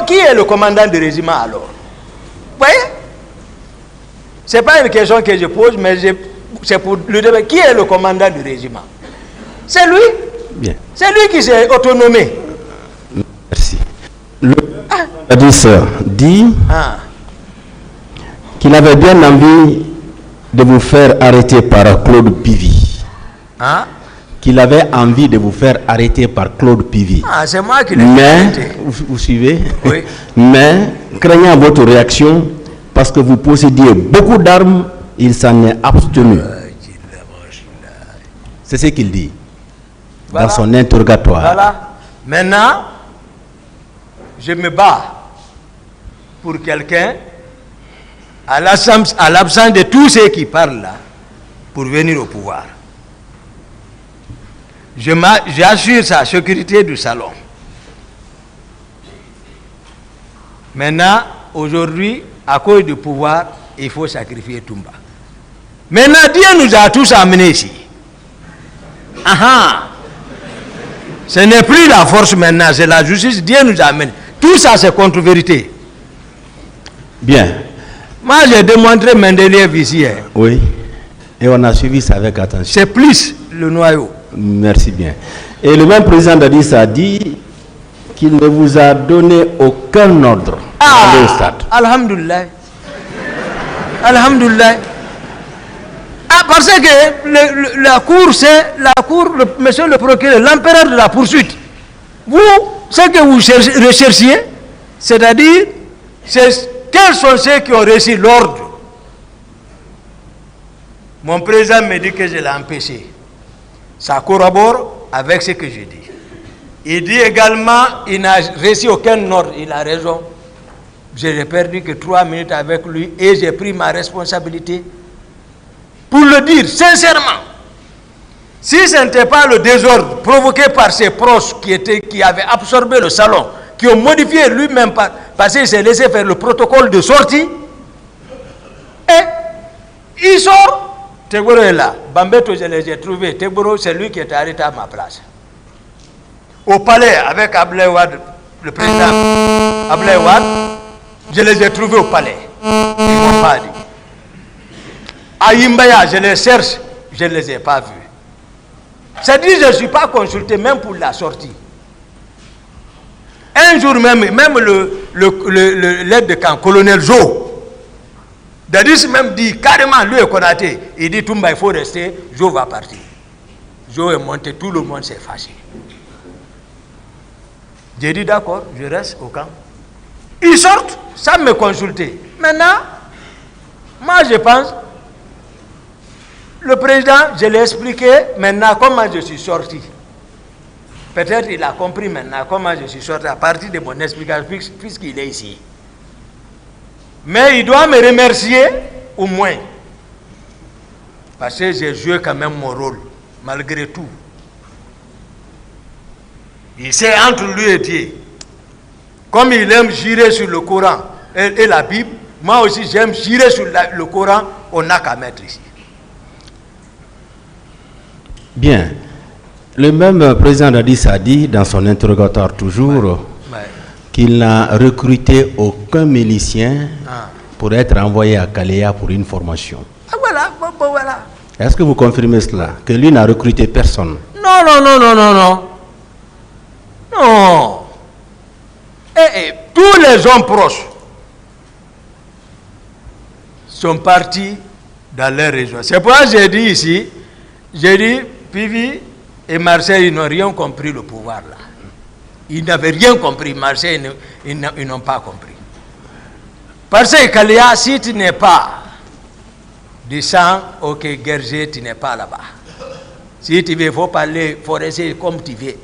Qui est le commandant du régiment alors? Vous voyez? Ce n'est pas une question que je pose, mais c'est pour le débat. Qui est le commandant du régiment? C'est lui. Bien. C'est lui qui s'est autonomé. Merci. Le Dadis dit qu'il avait bien envie de vous faire arrêter par Claude Pivy. Qu'il avait envie de vous faire arrêter par Claude Pivy. C'est moi qui l'ai arrêté. Vous suivez? Oui. Mais, craignant votre réaction, parce que vous possédiez beaucoup d'armes, il s'en est abstenu. C'est ce qu'il dit dans son interrogatoire. Voilà. Maintenant, je me bats pour quelqu'un, à l'absence de tous ceux qui parlent là, pour venir au pouvoir. J'assure sa sécurité du salon. Maintenant, aujourd'hui, à cause du pouvoir, il faut sacrifier Toumba. Maintenant, Dieu nous a tous amenés ici. Ce n'est plus la force maintenant, c'est la justice. Dieu nous a amenés. Tout ça, c'est contre-vérité. Bien. Moi, j'ai démontré Mendeleev ici. Oui. Et on a suivi ça avec attention. C'est plus le noyau. Merci bien. Et le même président Dadis a dit qu'il ne vous a donné aucun ordre d'aller au stade. Alhamdulillah. Alhamdulillah. Parce que la cour, monsieur le procureur, l'empereur de la poursuite, vous, ce que vous recherchiez, c'est-à-dire, quels sont ceux qui ont reçu l'ordre? Mon président me dit que je l'ai empêché. Ça corrobore avec ce que je dis. Il dit également qu'il n'a reçu aucun ordre. Il a raison. Je n'ai perdu que 3 minutes avec lui et j'ai pris ma responsabilité pour le dire sincèrement. Si ce n'était pas le désordre provoqué par ses proches qui avaient absorbé le salon, qui ont modifié lui-même parce qu'il s'est laissé faire le protocole de sortie, et il sort. Tegboro est là. Bambeto, je les ai trouvés. Tegboro, c'est lui qui est arrêté à ma place. Au palais, avec Ablaye Wade, le président Ablaye Wade, je les ai trouvés au palais. Ils ne m'ont pas dit. À Yimbaya, je les cherche, je ne les ai pas vus. C'est-à-dire que je ne suis pas consulté même pour la sortie. Un jour même l'aide de camp, colonel Jo, Dadis même dit carrément, lui et Konaté, il dit Toumba, il faut rester, Jo va partir. Jo est monté, tout le monde s'est fâché. J'ai dit d'accord, je reste au camp. Ils sortent sans me consulter. Maintenant, moi je pense, le président, je l'ai expliqué maintenant comment je suis sorti. Peut-être il a compris maintenant comment je suis sorti à partir de mon explication puisqu'il est ici. Mais il doit me remercier au moins. Parce que j'ai joué quand même mon rôle, malgré tout. Il sait entre lui et Dieu. Comme il aime jurer sur le Coran et la Bible, moi aussi j'aime jurer sur le Coran, on n'a qu'à mettre ici. Bien. Le même président Dadis a dit dans son interrogatoire toujours qu'il n'a recruté aucun milicien pour être envoyé à Kalea pour une formation. Ah voilà, voilà. Est-ce que vous confirmez cela? Que lui n'a recruté personne? Non. Non. Et tous les hommes proches sont partis dans leur région. C'est pourquoi j'ai dit ici, Pivi et Marseille, ils n'ont rien compris le pouvoir là. Ils n'avaient rien compris. Marseille, ils n'ont pas compris. Parce que Kalea, si tu n'es pas du sang, ok, Gergé, tu n'es pas là-bas. Si tu veux, il faut parler, il faut rester comme tu veux.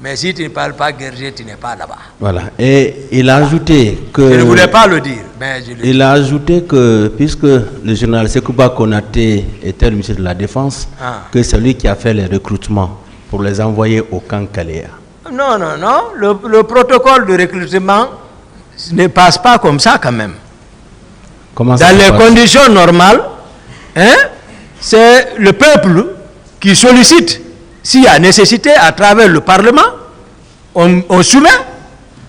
Mais si tu ne parles pas Gergé, tu n'es pas là-bas. Voilà. Et il a ajouté que... Je ne voulais pas le dire, mais je le dis. Il a ajouté que, puisque le général Sekouba Konaté était le ministre de la Défense, que c'est lui qui a fait les recrutements pour les envoyer au camp Kalea. Non. Le protocole de recrutement ne passe pas comme ça quand même. Comment ça dans les passe? Conditions normales, c'est le peuple qui sollicite. S'il y a nécessité, à travers le Parlement, on soumet.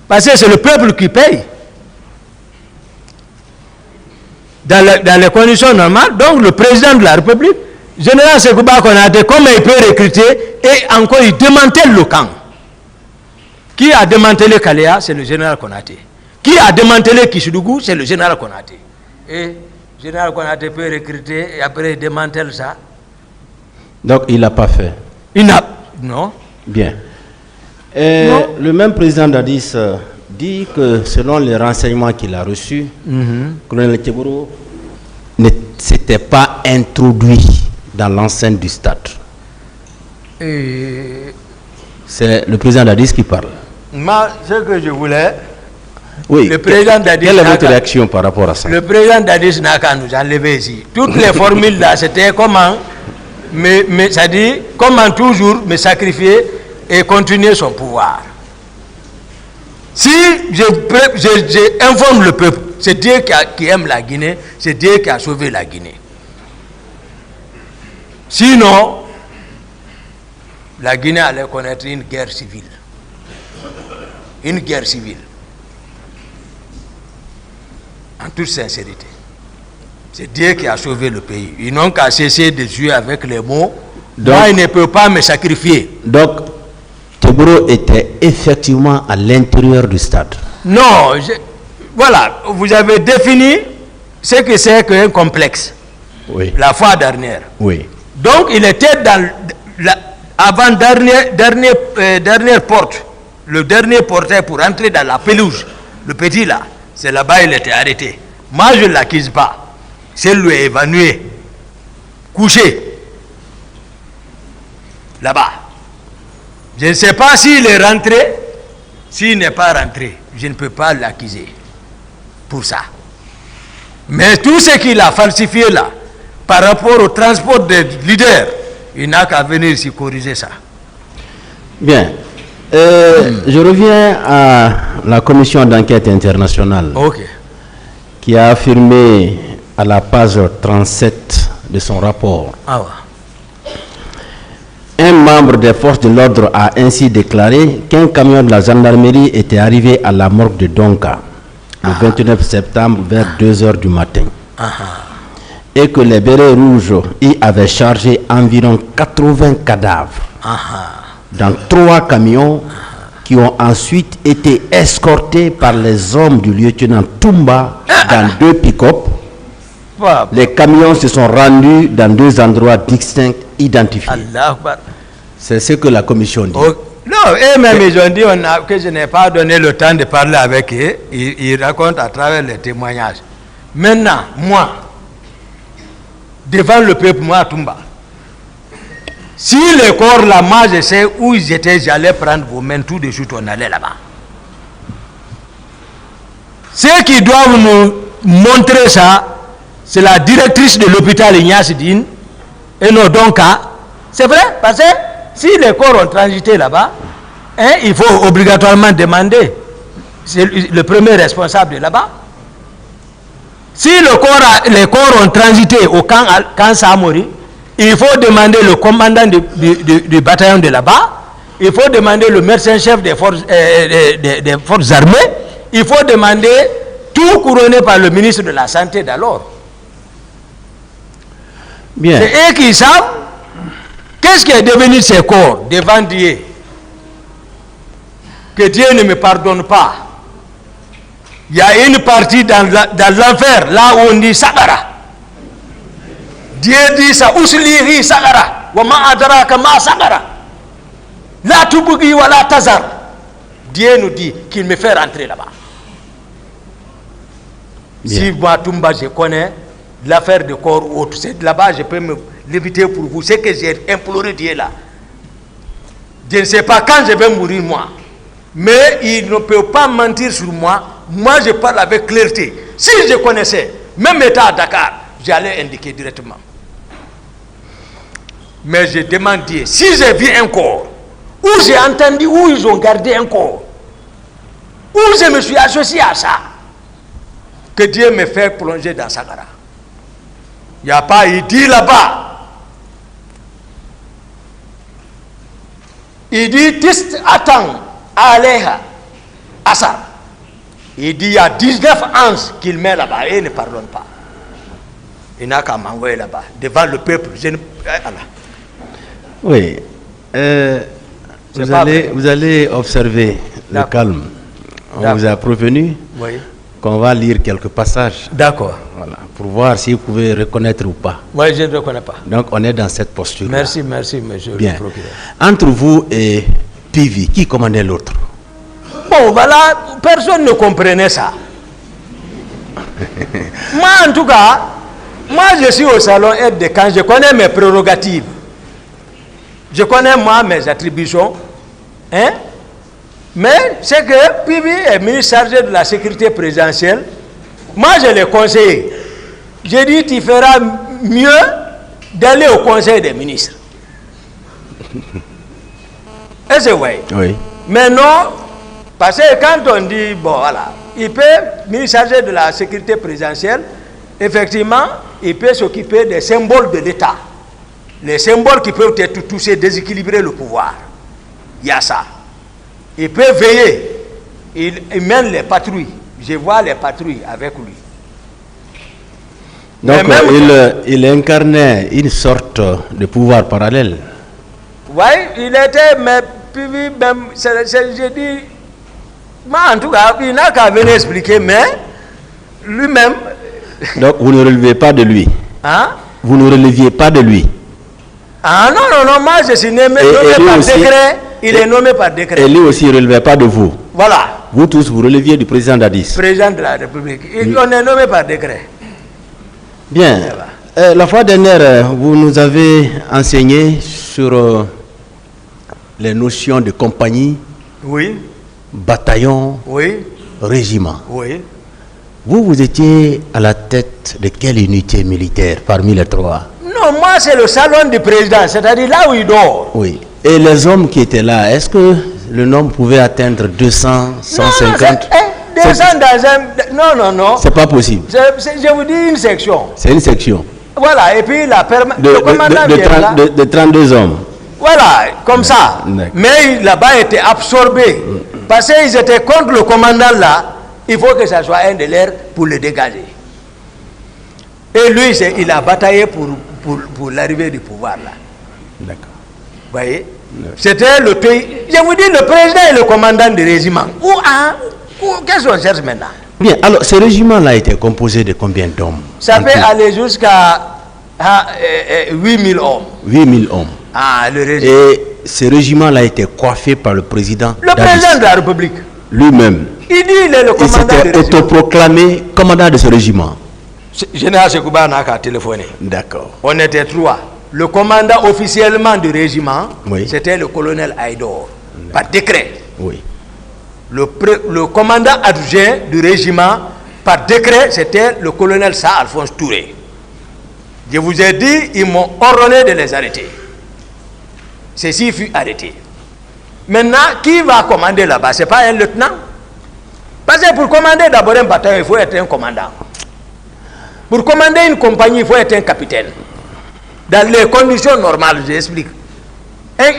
Parce que c'est le peuple qui paye. Dans les conditions normales, donc le président de la République, général Sekouba Konaté, comment il peut recruter et encore il démantèle le camp. Qui a démantelé Kalea? C'est le général Konaté. Qui a démantelé Kishidougou? C'est le général Konaté. Et le général Konaté peut recruter et après il démantèle ça. Donc il n'a pas fait. Il n'a... Non. Bien. Non. Le même président Dadis dit que selon les renseignements qu'il a reçus, colonel Teboro ne s'était pas introduit dans l'enceinte du stade. C'est le président Dadis qui parle. Moi, ce que je voulais... Oui. Le président Dadis... Quelle est votre réaction par rapport à ça? Le président Dadis n'a qu'à nous enlever ici. Toutes les formules là, c'était comment... Mais ça dit, comment toujours me sacrifier et continuer son pouvoir. Si j'informe le peuple, c'est Dieu qui aime la Guinée, c'est Dieu qui a sauvé la Guinée. Sinon, la Guinée allait connaître une guerre civile. Une guerre civile. En toute sincérité. C'est Dieu qui a sauvé le pays. Ils n'ont qu'à cesser de jouer avec les mots. Donc, moi, il ne peut pas me sacrifier. Donc, Teboro était effectivement à l'intérieur du stade. Non, voilà, vous avez défini ce que c'est qu'un complexe. Oui. La fois dernière. Oui. Donc, il était dans avant dernière porte. Le dernier portail pour entrer dans la pelouse. Le petit là, c'est là-bas il était arrêté. Moi, je ne l'accuse pas. C'est lui évanoui, couché, là-bas. Je ne sais pas s'il est rentré, s'il n'est pas rentré, je ne peux pas l'accuser pour ça. Mais tout ce qu'il a falsifié là, par rapport au transport des leaders, il n'a qu'à venir ici corriger ça. Bien. Je reviens à la commission d'enquête internationale qui a affirmé à la page 37 de son rapport. Un membre des forces de l'ordre a ainsi déclaré qu'un camion de la gendarmerie était arrivé à la morgue de Donka le 29 septembre vers 2 h du matin. Et que les bérets rouges y avaient chargé environ 80 cadavres dans 3 camions qui ont ensuite été escortés par les hommes du lieutenant Toumba dans 2 pick-up. Les camions se sont rendus dans 2 endroits distincts identifiés. C'est ce que la commission dit. Non, eux-mêmes ils ont dit que je n'ai pas donné le temps de parler avec eux. Ils racontent à travers les témoignages. Maintenant, moi, devant le peuple, moi, Toumba, si les corps là, moi je sais où ils étaient, j'allais prendre vos mains tout de suite, on allait là-bas. Ceux qui doivent nous montrer ça, c'est la directrice de l'hôpital Ignace Dine et nos Donka. C'est vrai, parce que si les corps ont transité là-bas, hein, il faut obligatoirement demander. C'est le premier responsable de là-bas. Si les corps ont transité au camp Samori, il faut demander le commandant du bataillon de là-bas, il faut demander le médecin-chef des forces armées, il faut demander tout couronné par le ministre de la Santé d'alors. Bien. C'est eux qui savent qu'est-ce qui est devenu de ces corps devant Dieu. Que Dieu ne me pardonne pas. Il y a une partie dans l'enfer, là où on dit Sagara. Dieu dit ça, Uslihi Sagara, wa ma adraka ma Sagara. La tubugi wa la tazar. Dieu nous dit qu'il me fait rentrer là-bas. Si moi, Toumba, je connais l'affaire de corps ou autre, c'est là-bas, je peux me l'éviter pour vous. C'est que j'ai imploré Dieu là. Je ne sais pas quand je vais mourir, moi. Mais il ne peut pas mentir sur moi. Moi, je parle avec clarté. Si je connaissais, même état à Dakar, j'allais indiquer directement. Mais je demande Dieu, si j'ai vu un corps, où j'ai entendu, où ils ont gardé un corps, où je me suis associé à ça, que Dieu me fait plonger dans Sagara. Il n'y a pas, il dit là-bas, il dit, Tist attend, Aleha, Asa. Il dit, il y a 19 anges qu'il met là-bas et il ne pardonne pas. Il n'a qu'à m'envoyer là-bas, devant le peuple. Oui. Vous allez observer le calme. On vous a prévenu qu'on va lire quelques passages. D'accord. Voilà, pour voir si vous pouvez reconnaître ou pas. Oui, je ne reconnais pas. Donc on est dans cette posture. Merci, monsieur Bien. le procureur. Entre vous et Pivi, qui commandait l'autre? Bon, voilà, personne ne comprenait ça. Moi, en tout cas, moi, je suis au salon aide de camp, je connais mes prérogatives. Je connais, moi, mes attributions. Hein? Mais c'est que Pivi est ministre chargé de la sécurité présidentielle. Moi, je l'ai conseillé. J'ai dit, tu feras mieux d'aller au conseil des ministres. Et c'est vrai. Oui. Mais non, parce que quand on dit, bon, voilà, il peut, ministre chargé de la sécurité présidentielle, effectivement, il peut s'occuper des symboles de l'État. Les symboles qui peuvent être touchés, déséquilibrer le pouvoir. Il y a ça. Il peut veiller. Il mène les patrouilles. Je vois les patrouilles avec lui. Donc il incarnait une sorte de pouvoir parallèle. Oui, il était, mais puis même, j'ai dit, moi en tout cas, il n'a qu'à venir expliquer, mais lui-même. Donc vous ne relevez pas de lui. Hein? Vous ne releviez pas de lui. Ah non, moi je suis nommé par décret, il est nommé par décret. Et lui aussi ne relevait pas de vous. Voilà. Vous tous, vous releviez du président Dadis. Président de la République. On est nommé par décret. Bien. La fois dernière, vous nous avez enseigné sur les notions de compagnie, oui, bataillon, oui, régiment. Oui. Vous étiez à la tête de quelle unité militaire parmi les trois? Non, moi c'est le salon du président, c'est-à-dire là où il dort. Oui. Et les hommes qui étaient là, est-ce que le nombre pouvait atteindre 200, 150? Non, 200 dans un... Non. C'est pas possible. Je vous dis une section. C'est une section. Voilà, et puis le commandant de 32 hommes. Voilà, comme ça. Mais là-bas était absorbé. Parce qu'ils étaient contre le commandant là, il faut que ça soit un de leurs pour le dégager. Et lui, il a bataillé pour l'arrivée du pouvoir là. D'accord. Vous voyez? C'était le pays. Je vous dis, le président et le commandant du régiment. Qu'est-ce qu'on cherche maintenant? Bien, alors ce régiment-là était composé de combien d'hommes? Ça peut aller jusqu'à 8000 hommes. 8000 hommes. Ah, le régiment. Et ce régiment-là était coiffé par le président. Le président de la République. Lui-même. Il dit il est le commandant du régiment. Il s'était autoproclamé commandant de ce régiment. Général Sekouba n'a qu'à téléphoner. D'accord. On était trois. Le commandant officiellement du régiment, oui, c'était le colonel Aïdor, par décret. Oui. Le commandant adjoint du régiment, par décret, c'était le colonel Sa Alphonse Touré. Je vous ai dit, ils m'ont ordonné de les arrêter. Ceci fut arrêté. Maintenant, qui va commander là-bas? Ce n'est pas un lieutenant. Parce que pour commander d'abord un bataillon, il faut être un commandant. Pour commander une compagnie, il faut être un capitaine. Dans les conditions normales, j'explique.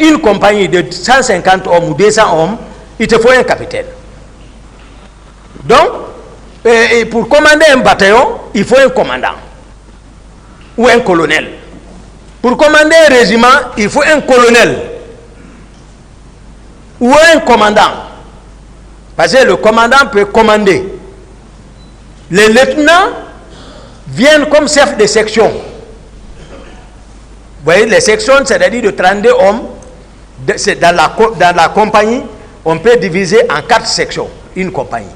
Une compagnie de 150 hommes ou 200 hommes, il te faut un capitaine. Donc, pour commander un bataillon, il faut un commandant. Ou un colonel. Pour commander un régiment, il faut un colonel. Ou un commandant. Parce que le commandant peut commander. Les lieutenants viennent comme chef de section. Vous voyez, les sections, c'est-à-dire de 32 hommes, dans la compagnie, on peut diviser en 4 sections, une compagnie.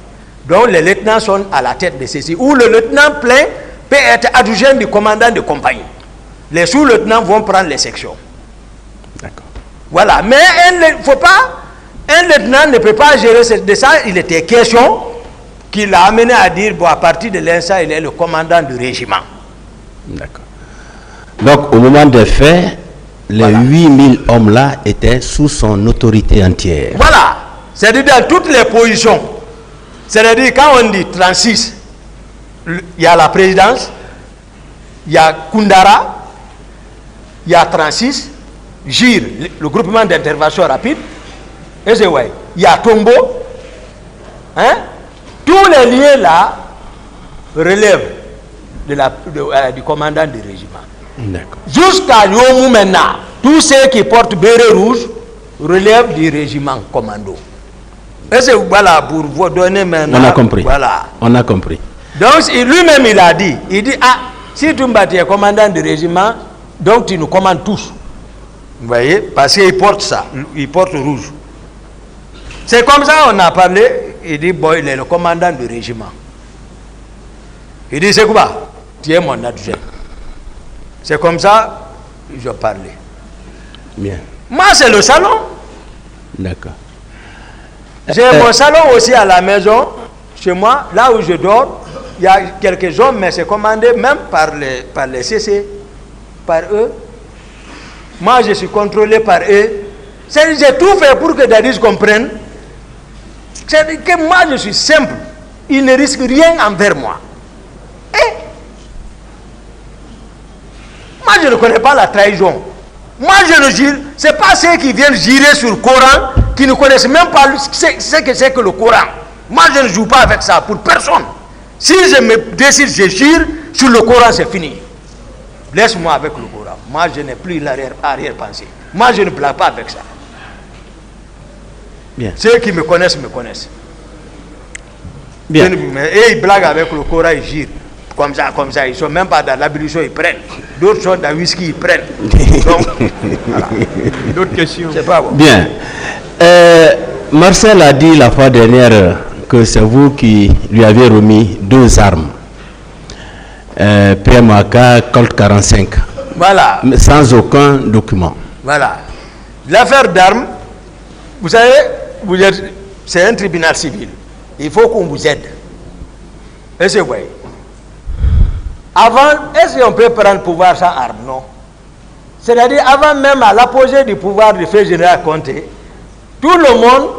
Donc les lieutenants sont à la tête de ceci. Ou le lieutenant plein peut être adjoint du commandant de compagnie. Les sous-lieutenants vont prendre les sections. D'accord. Voilà. Mais un lieutenant ne peut pas gérer de ça. Il était question qui l'a amené à dire, bon, à partir de l'instant, il est le commandant du régiment. D'accord. Donc, au moment des faits, les 8000 hommes-là étaient sous son autorité entière. Voilà. C'est-à-dire dans toutes les positions. C'est-à-dire quand on dit 36, il y a la présidence, il y a Koundara, il y a 36, GIR, le groupement d'intervention rapide, et c'est ouais, il y a Tombo, hein? Tous les liens là relèvent du commandant du régiment. D'accord. Jusqu'à Yomou maintenant, tous ceux qui portent béret rouge relèvent du régiment commando. Et c'est voilà pour vous donner maintenant. On a compris. Voilà. On a compris. Donc lui-même il a dit, si Toumba tu es commandant du régiment, donc tu nous commandes tous. Vous voyez, parce qu'il porte ça, il porte rouge. C'est comme ça on a parlé, il dit, bon, il est le commandant du régiment. Il dit, c'est quoi? Tu es mon adjoint. C'est comme ça je parlais. Bien. Moi, c'est le salon. D'accord. J'ai mon salon aussi à la maison, chez moi, là où je dors. Il y a quelques hommes, mais c'est commandé même par les CC, par eux. Moi, je suis contrôlé par eux. J'ai tout fait pour que Dadis comprenne. C'est que moi, je suis simple. Il ne risque rien envers moi. Moi, je ne connais pas la trahison. Moi, je ne jure. Ce n'est pas ceux qui viennent jurer sur le Coran qui ne connaissent même pas ce que c'est que le Coran. Moi, je ne joue pas avec ça pour personne. Si je me décide, je jure sur le Coran, c'est fini. Laisse-moi avec le Coran. Moi, je n'ai plus l'arrière-pensée. Moi, je ne blague pas avec ça. Bien. Ceux qui me connaissent, me connaissent. Bien. Et ils blaguent avec le Coran, ils jurent. Comme ça. Ils ne sont même pas dans l'ablution, ils prennent. D'autres sont dans le whisky, ils prennent. Donc, voilà. D'autres questions? C'est pas bon. Bien. Marcel a dit la fois dernière que c'est vous qui lui avez remis 2 armes. PMAK, Colt 45. Voilà. Sans aucun document. Voilà. L'affaire d'armes, vous savez, c'est un tribunal civil. Il faut qu'on vous aide. Et c'est vrai. Avant, est-ce qu'on peut prendre le pouvoir sans armes? Non. C'est-à-dire, avant même à l'apogée du pouvoir du fait général Conté, tout le monde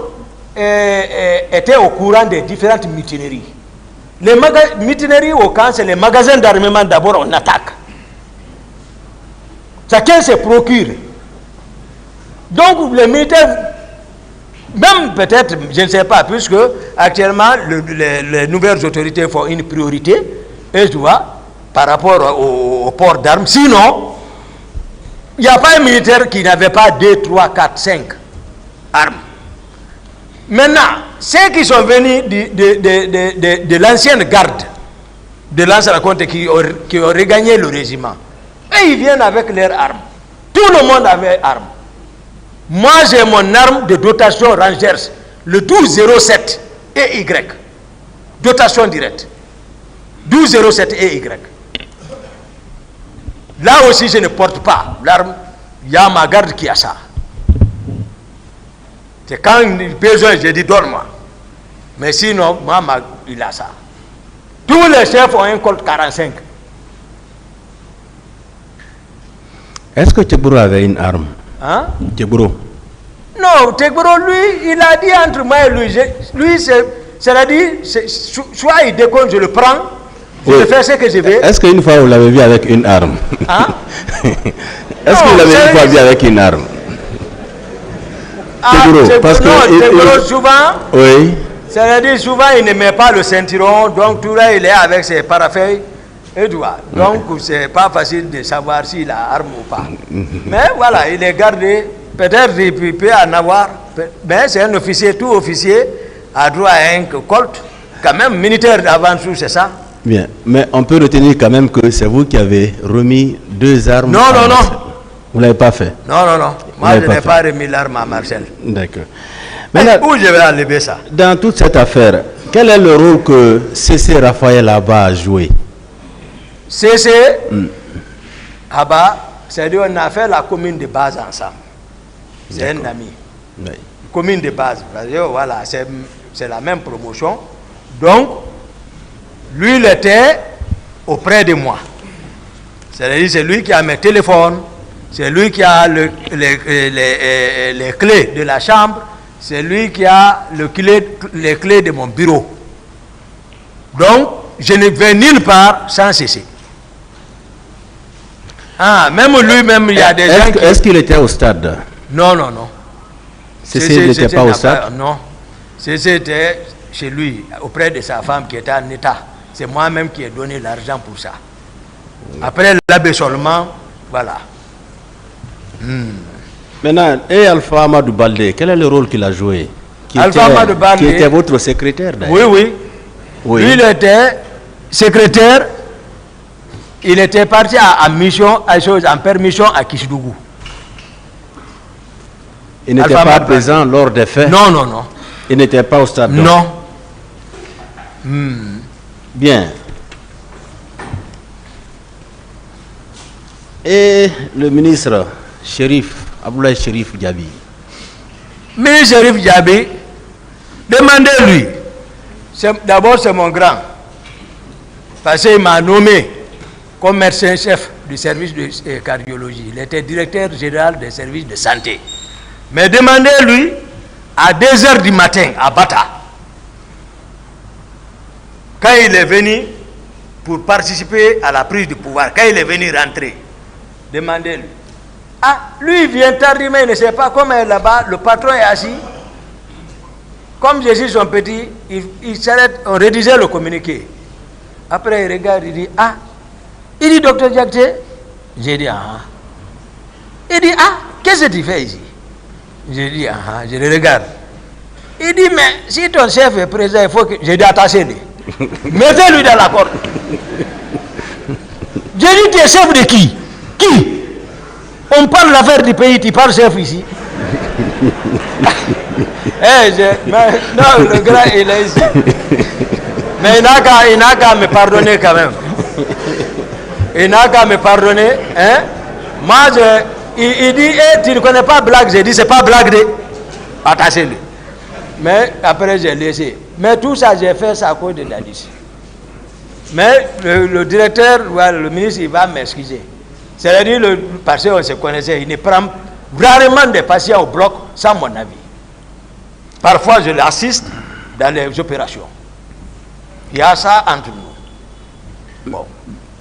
était au courant des différentes mutineries. Les mutineries au camp, c'est les magasins d'armement d'abord, on attaque. Chacun se procure. Donc, les militaires, même peut-être, je ne sais pas, puisque actuellement, les nouvelles autorités font une priorité, et je vois, par rapport au port d'armes. Sinon, il n'y a pas un militaire qui n'avait pas 2, 3, 4, 5 armes. Maintenant, ceux qui sont venus de l'ancienne garde, de l'ancien compte qui ont regagné le régiment, et ils viennent avec leurs armes. Tout le monde avait armes. Moi, j'ai mon arme de dotation Rangers, le 1207 EY. Dotation directe. 1207 EY. Là aussi, je ne porte pas l'arme. Il y a ma garde qui a ça. C'est quand il a besoin, je dis donne-moi. Mais sinon, moi, il a ça. Tous les chefs ont un Colt 45. Est-ce que Tchebourou avait une arme? Hein? Tchebourou. Non, Tegboro, lui, il a dit entre moi et lui, lui, c'est-à-dire, soit il déconne, je le prends, je vais faire ce que je veux. Est-ce qu'une fois vous l'avez vu avec une arme? Hein? Est-ce que vous l'avez une fois vu avec une arme? Tegboro, parce que Tegboro, souvent, oui. C'est-à-dire, souvent, il ne met pas le ceinturon, donc tout là, il est avec ses parafeuilles et tout. Donc, c'est pas facile de savoir s'il a arme ou pas. Mais voilà, il est gardé. Peut-être qu'il peut en avoir, mais c'est un officier, tout officier a droit à un colt, quand même militaire avant tout, c'est ça. Bien, mais on peut retenir quand même que c'est vous qui avez remis 2 armes. Non, non, non. Vous ne l'avez pas fait? Non, non, non. Moi, je n'ai pas remis l'arme à Marcel. D'accord. Mais où je vais enlever ça? Dans toute cette affaire, quel est le rôle que C.C. Raphaël Abba a joué? C.C. Abba, c'est-à-dire on a fait la commune de base ensemble. C'est un ami. Oui. Commune de base. Voilà, c'est la même promotion. Donc, lui, il était auprès de moi. C'est-à-dire, c'est lui qui a mes téléphones, c'est lui qui a les clés de la chambre, c'est lui qui a les clés de mon bureau. Donc, je ne vais nulle part sans cesser. Ah, même lui-même, il y a des gens qui... Est-ce qu'il était au stade? Non, non, non. C.C. n'était pas au stade? Non. C.C. était chez lui, auprès de sa femme qui était en état. C'est moi-même qui ai donné l'argent pour ça. Après l'abaissement, voilà. Maintenant, et Alpha Amadou Baldé, quel est le rôle qu'il a joué? Alpha Amadou Baldé, qui était votre secrétaire d'ailleurs. Oui, oui. Lui, il était secrétaire. Il était parti en mission, en permission à Kishidougou. Il n'était pas présent lors des faits? Non, non, non. Il n'était pas au stade? Non. Bien. Et le ministre Abdoulaye Chérif Diaby? Ministre Chérif Diaby, demandez-lui. D'abord, c'est mon grand. Parce qu'il m'a nommé comme médecin-chef du service de cardiologie. Il était directeur général des services de santé. Mais demandez-lui à 2 h du matin à Bata, quand il est venu pour participer à la prise du pouvoir, quand il est venu rentrer, demandez-lui. Ah, lui il vient tardivement, il ne sait pas comment est là-bas, le patron est assis. Comme je suis son petit, il s'arrête, on rédigeait le communiqué. Après il regarde, il dit, ah, il dit, docteur Diakité, j'ai dit, ah. Il dit, ah, qu'est-ce que tu fais ici? J'ai dit, ah, je le regarde. Il dit, mais si ton chef est présent, il faut que... J'ai dit, attachez-le. Mettez-lui dans la porte. J'ai dit, tu es chef de qui? Qui? On parle l'affaire du pays, tu parles chef ici. Non, le gars, il est ici. Mais il n'a qu'à me pardonner quand même. Il n'a qu'à me pardonner. Hein? Moi, il dit, tu ne connais pas blague. J'ai dit, c'est pas blague de... Attachez-le. Mais après, j'ai laissé. Mais tout ça, j'ai fait ça à cause de Dadis. Mais le directeur, le ministre, il va m'excuser. C'est-à-dire, parce qu'on se connaissait, il ne prend rarement des patients au bloc sans mon avis. Parfois, je l'assiste dans les opérations. Il y a ça entre nous. Bon,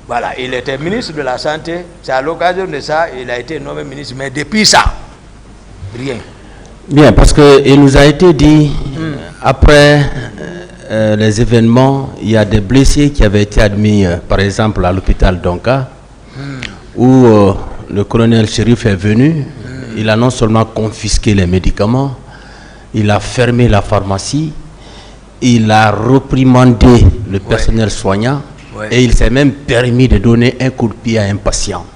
voilà, il était ministre de la Santé. C'est à l'occasion de ça, il a été nommé ministre. Mais depuis ça, rien. Bien, parce qu'il nous a été dit, après les événements, il y a des blessés qui avaient été admis, par exemple, à l'hôpital d'Onka, où le colonel Chérif est venu. Il a non seulement confisqué les médicaments, il a fermé la pharmacie, il a reprimandé le personnel soignant, et il s'est même permis de donner un coup de pied à un patient.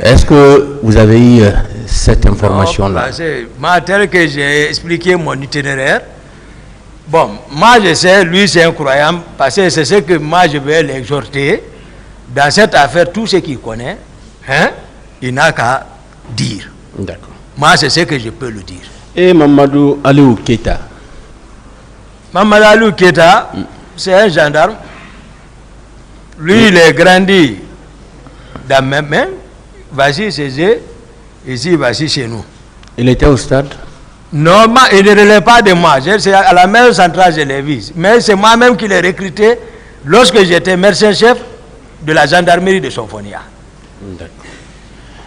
Est-ce que vous avez eu cette information-là? Moi, tel que j'ai expliqué mon itinéraire, bon, moi je sais, lui c'est un croyant, parce que c'est ce que moi je vais l'exhorter. Dans cette affaire, tout ce qu'il connaît, hein, il n'a qu'à dire. D'accord. Moi, c'est ce que je peux le dire. Et Mamadou Aliou Keita? Mamadou Aliou Keita, c'est un gendarme. Lui, il est grandi dans mes mains. Voici chez eux, ici, voici chez nous. Il était au stade? Non, il ne relève pas de moi. C'est à la maison centrale, je l'ai vu. Mais c'est moi-même qui l'ai recruté lorsque j'étais médecin-chef de la gendarmerie de Sofonia.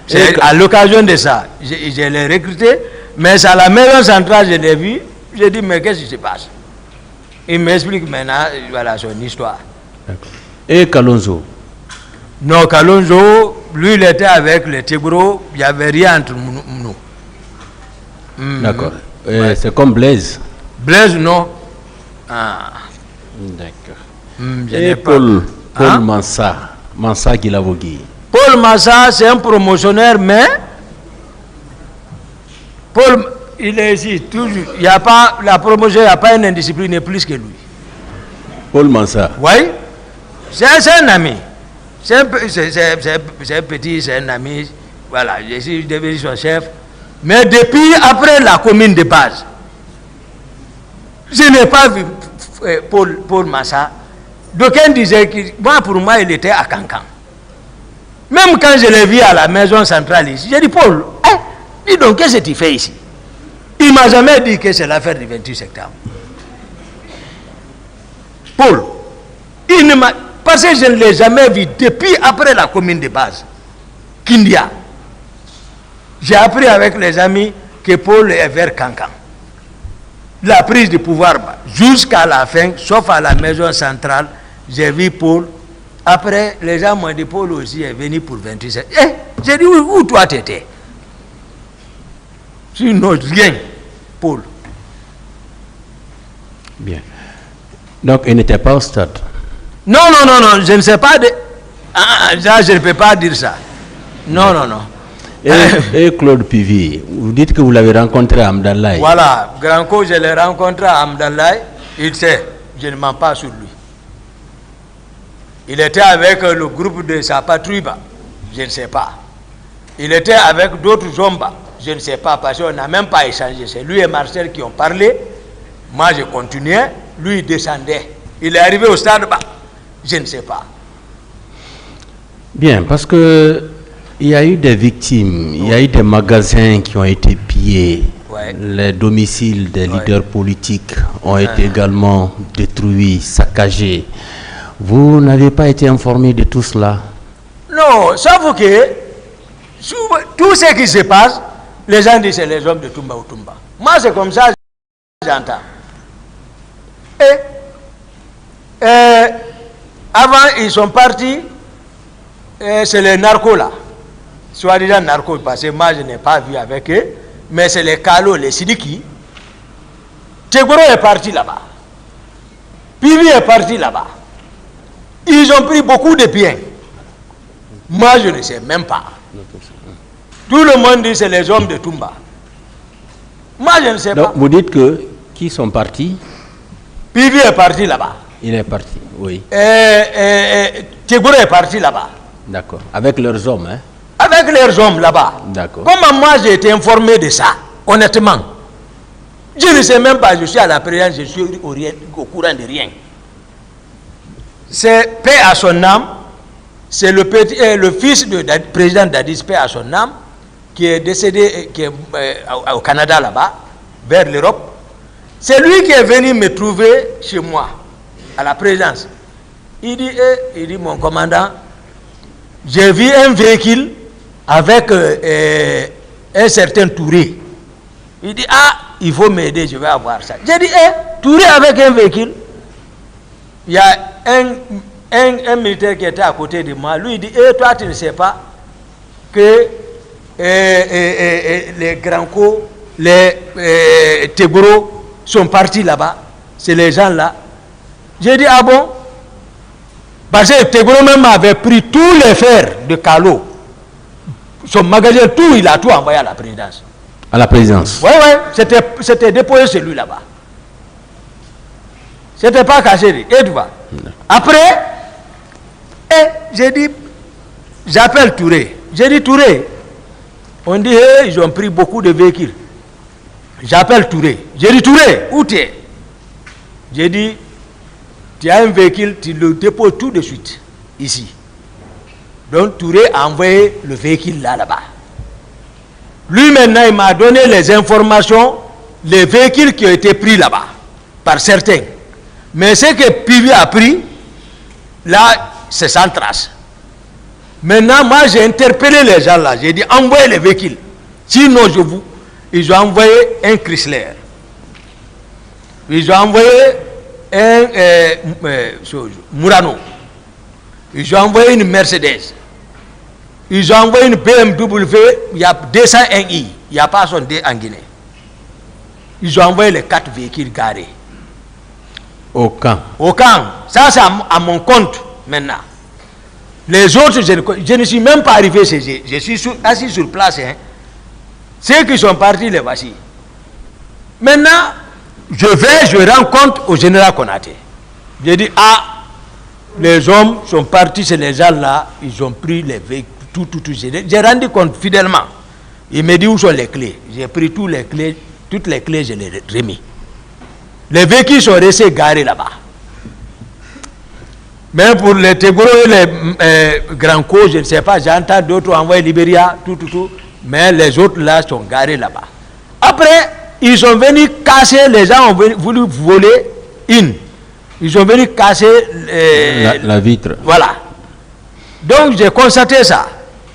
C'est à l'occasion de ça, je l'ai recruté, mais c'est à la maison centrale, je l'ai vu. J'ai dit, mais qu'est-ce qui se passe? Il m'explique maintenant, voilà son histoire. Et Kalonzo? Non, Kalonzo, lui, il était avec les Tigros, il n'y avait rien entre nous. D'accord. C'est comme Blaise? Blaise, non. Ah. D'accord. Et Paul Mansa Guilavogui? Paul Mansa, c'est un promotionnaire, mais Paul, il est ici, toujours. Il n'y a pas, la promotion, il n'y a pas une indiscipline plus que lui. Paul Mansa? Oui. C'est un ami. C'est un petit, c'est un ami. Voilà, je suis devenu son chef. Mais depuis, après la commune de base, je n'ai pas vu Paul Massa. D'aucuns disaient que, pour moi, il était à Cancan. Même quand je l'ai vu à la maison centrale ici, j'ai dit, Paul, dis donc, qu'est-ce que tu fais ici? Il ne m'a jamais dit que c'est l'affaire du 28 septembre. Paul, il ne m'a... Parce que je ne l'ai jamais vu depuis après la commune de base, Kindia. J'ai appris avec les amis que Paul est vers Cancan. La prise de pouvoir, jusqu'à la fin, sauf à la maison centrale, j'ai vu Paul. Après, les gens m'ont dit, Paul aussi est venu pour 28 septembre. J'ai dit, où toi tu étais? Sinon, rien, Paul. Bien. Donc, il n'était pas au stade? Non, je ne sais pas. Je ne peux pas dire ça. Non. Et Claude Pivi, vous dites que vous l'avez rencontré à Amdalaï. Voilà, Grand-Co, je l'ai rencontré à Amdalaï. Il sait, je ne mens pas sur lui. Il était avec le groupe de sa patrouille, je ne sais pas. Il était avec d'autres hommes, je ne sais pas, parce qu'on n'a même pas échangé. C'est lui et Marcel qui ont parlé. Moi, je continuais. Lui, il descendait. Il est arrivé au stade, je ne sais pas. Bien, parce que il y a eu des victimes, il y a eu des magasins qui ont été pillés, les domiciles des leaders politiques ont été également détruits, saccagés. Vous n'avez pas été informé de tout cela? Non, sauf que tout ce qui se passe, les gens disent c'est les hommes de Toumba ou Toumba. Moi, c'est comme ça que j'entends. Avant, ils sont partis, c'est les narcos là. Soi-disant narcos, parce que moi je n'ai pas vu avec eux, mais c'est les Kalo, les Sidiki. Tegoro est parti là-bas. Pivi est parti là-bas. Ils ont pris beaucoup de biens. Moi je ne sais même pas. Tout le monde dit c'est les hommes de Toumba. Moi je ne sais pas. Donc vous dites que qui sont partis? Pivi est parti là-bas. Il est parti, oui. Tegoro est parti là-bas. D'accord. Avec leurs hommes, hein? Avec leurs hommes là-bas. D'accord. Comment moi j'ai été informé de ça, honnêtement? Je ne sais même pas, je suis à la présidence, je suis au courant de rien. C'est paix à son âme, c'est le fils du président d'Addis, paix à son âme, qui est décédé au Canada là-bas, vers l'Europe. C'est lui qui est venu me trouver chez moi, à la présidence. Il dit mon commandant, j'ai vu un véhicule avec un certain Touré. Il dit, il faut m'aider, je vais avoir ça. J'ai dit, Touré avec un véhicule. Il y a un militaire qui était à côté de moi. Lui, il dit, toi, tu ne sais pas que les Grands-Co, les Tegoro sont partis là-bas. C'est les gens là. J'ai dit, ah bon? Parce que Tegoro même avait pris tous les fers de Kalo. Son magasin, tout, il a tout envoyé à la présidence. À la présidence? Oui, c'était déposé celui là-bas. C'était pas caché. Et tu vois. Après, j'ai dit, j'appelle Touré. J'ai dit, Touré, on dit, ils ont pris beaucoup de véhicules. J'appelle Touré. J'ai dit, Touré, où tu es? J'ai dit, tu as un véhicule, tu le déposes tout de suite, ici. Donc Touré a envoyé le véhicule là-bas. Lui maintenant, il m'a donné les informations, les véhicules qui ont été pris là-bas, par certains. Mais ce que Pivi a pris, là, c'est sans trace. Maintenant, moi, j'ai interpellé les gens là. J'ai dit, envoyez les véhicules. Sinon, ils ont envoyé un Chrysler. Ils ont envoyé un Murano. Ils ont envoyé une Mercedes. Ils ont envoyé une BMW, il y a 201i. Il n'y a pas son D en Guinée. Ils ont envoyé les 4 véhicules garés. Au camp. Au camp. Ça, c'est à mon compte maintenant. Les autres, je ne suis même pas arrivé chez eux. Je suis assis sur place. Hein. Ceux qui sont partis, les voici. Maintenant, je rends compte au général Konaté. J'ai dit, les hommes sont partis chez les gens là, ils ont pris les véhicules, tout. J'ai rendu compte fidèlement. Il me dit où sont les clés. J'ai pris toutes les clés, je les ai remis. Les véhicules sont restés garés là-bas. Même pour les Tégoro et les Grands Co, je ne sais pas, j'entends d'autres envoyer Libéria, tout. Mais les autres là sont garés là-bas. Après, ils sont venus casser, les gens ont voulu voler une. Ils sont venus casser la vitre. Voilà. Donc j'ai constaté ça.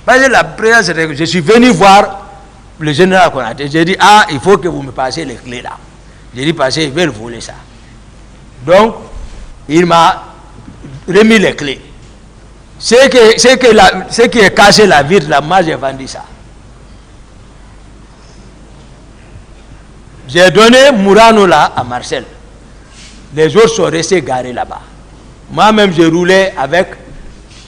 Parce que la présence, je suis venu voir le général Konaté. J'ai dit, il faut que vous me passiez les clés là. J'ai dit, parce qu'ils veulent voler ça. Donc, il m'a remis les clés. Ce qui est caché la vitre là, moi j'ai vendu ça. J'ai donné Murano là à Marcel. Les autres sont restés garés là-bas. Moi-même, j'ai roulé avec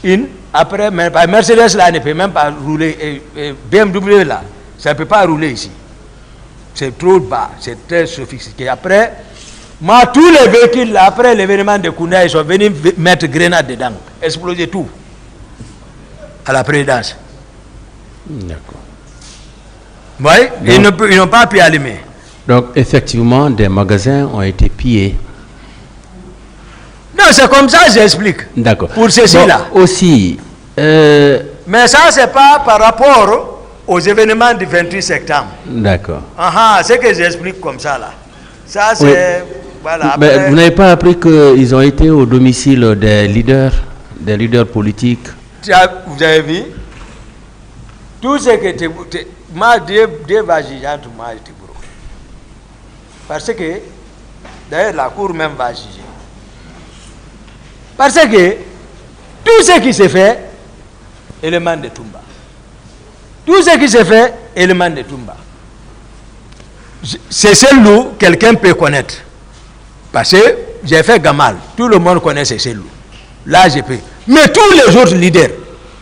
une. Après, Mercedes là ne peut même pas rouler. BMW là, ça ne peut pas rouler ici. C'est trop bas, c'est très sophistiqué. Après, moi, tous les véhicules là, après l'événement de Kounda, ils sont venus mettre grenade dedans, exploser tout. À la présidence. D'accord. Oui, ils n'ont pas pu allumer. Donc, effectivement, des magasins ont été pillés. Non, c'est comme ça que j'explique. D'accord. Pour ceci là. Aussi. Mais ça, c'est pas par rapport aux événements du 28 septembre. D'accord. C'est que j'explique comme ça là. Ça, c'est. Oui. Voilà. Mais après, vous n'avez pas appris qu'ils ont été au domicile des leaders politiques? Vous avez vu? Tout ce que tu. Moi, Dieu va juger entre moi et Tiburo. Parce que, d'ailleurs, la cour même va juger. Parce que tout ce qui se fait, élément de Toumba. Tout ce qui se fait, élément de Toumba. C'est celle-là quelqu'un peut connaître. Parce que j'ai fait Gamal. Tout le monde connaît ces celle-là. Là, je peux. Mais tous les autres leaders,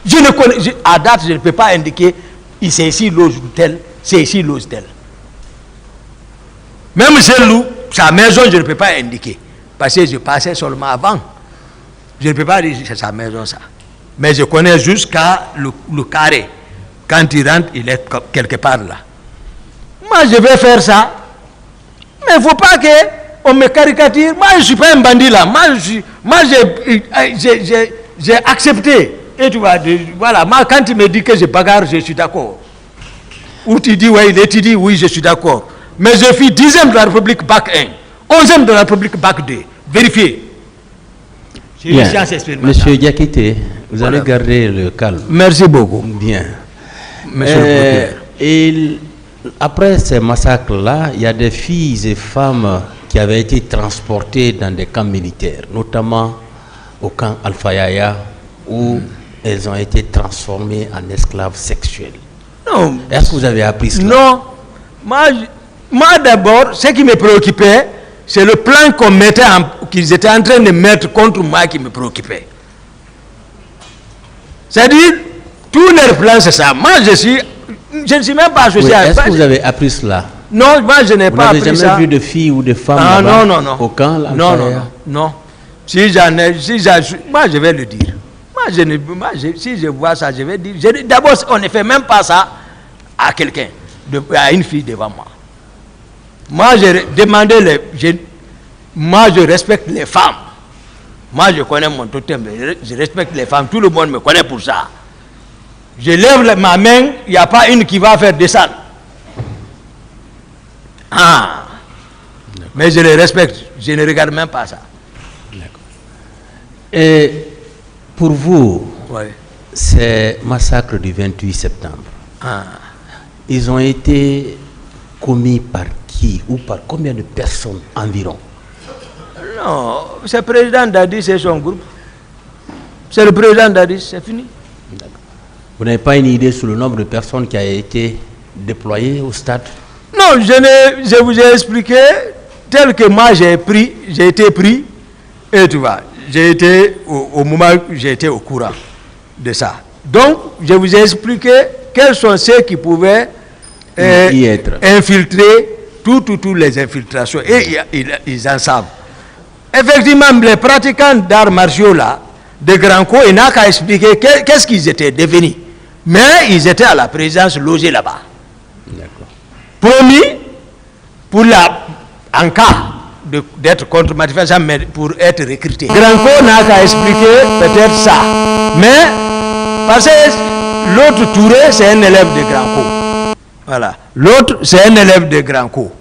je ne connais, à date, je ne peux pas indiquer c'est ici loge tel, c'est ici loge tel. Même celle-là, sa maison, je ne peux pas indiquer. Parce que je passais seulement avant. Je ne peux pas dire que c'est sa maison, ça. Mais je connais jusqu'à le carré. Quand il rentre, il est quelque part là. Moi, je vais faire ça. Mais il ne faut pas qu'on me caricature. Moi, je ne suis pas un bandit là. Moi, j'ai accepté. Et tu vois, voilà. Moi, quand il me dit que je bagarre, je suis d'accord. Ou tu dis, oui, tu dis, oui, je suis d'accord. Mais je suis 10e de la République, bac 1. 11e de la République, bac 2. Vérifiez. Bien. Monsieur Diakité, vous allez garder le calme. Merci beaucoup. Bien. Monsieur le procureur. Et après ces massacres-là, il y a des filles et femmes qui avaient été transportées dans des camps militaires, notamment au camp Alpha Yaya, où elles ont été transformées en esclaves sexuels. Non. Est-ce que vous avez appris cela? Non. Moi d'abord, ce qui me préoccupait, c'est le plan qu'ils étaient en train de mettre contre moi qui me préoccupait. C'est-à-dire, tous leurs plans, c'est ça. Moi, je ne suis même pas associé à ça. Est-ce que vous avez appris cela? Non, moi, je n'ai pas appris ça. Vous n'avez jamais vu de filles ou de femmes non. Au camp Non. Si j'en ai, moi, je vais le dire. Si je vois ça, je vais dire. D'abord, on ne fait même pas ça à quelqu'un, à une fille devant moi. Moi, j'ai demandé moi, je respecte les femmes. Moi, je connais mon totem, je respecte les femmes. Tout le monde me connaît pour ça. Je lève ma main, il n'y a pas une qui va faire descendre. Ah. Mais je les respecte. Je ne regarde même pas ça. Et pour vous, Oui. ces massacres du 28 septembre, ils ont été commis par qui ou par combien de personnes environ? Non, c'est le président Dadis et son groupe. C'est le président Dadis, c'est fini. Vous n'avez pas une idée sur le nombre de personnes qui a été déployées au stade? Non, je vous ai expliqué tel que moi j'ai été pris, et tu vois, j'ai été au moment où j'ai été au courant de ça. Donc, je vous ai expliqué quels sont ceux qui pouvaient y être. Infiltrer toutes les infiltrations. Et ils en savent. Effectivement, les pratiquants d'arts martiaux là, de Grand-Co, il n'a qu'à expliquer qu'est-ce qu'ils étaient devenus. Mais ils étaient à la présidence logés là-bas. Promis, en cas d'être contre manifestation, mais pour être recruté. Grand-Co n'a qu'à expliquer peut-être ça. Mais, parce que l'autre Touré, c'est un élève de Grand-Co. Voilà. L'autre, c'est un élève de Grand-Co.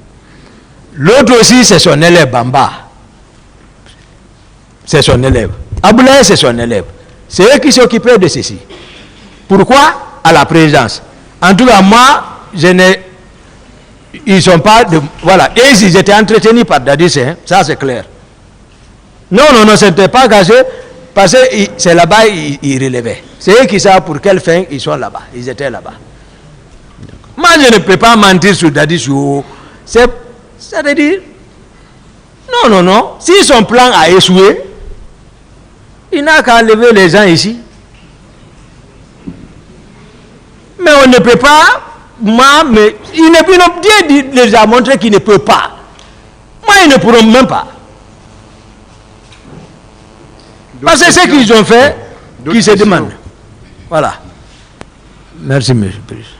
L'autre aussi, c'est son élève Bamba. C'est son élève. Aboulaye, c'est son élève. C'est eux qui s'occupaient de ceci. Pourquoi? À la présidence. En tout cas, moi, ils sont pas de... Voilà. Et ils étaient entretenus par Dadis, hein, ça c'est clair. Non, c'était pas caché, parce que c'est là-bas ils relevaient. C'est eux qui savent pour quelle fin ils sont là-bas. Ils étaient là-bas. Moi, je ne peux pas mentir sur Dadis. C'est-à-dire... Non. Si son plan a échoué, il n'a qu'à enlever les gens ici. Mais on ne peut pas... mais il ne peut pas dire, il les a montré qu'il ne peut pas. Moi, ils ne pourront même pas. Parce que c'est ce qu'ils ont fait, qui se demandent. Voilà. Merci, monsieur le président.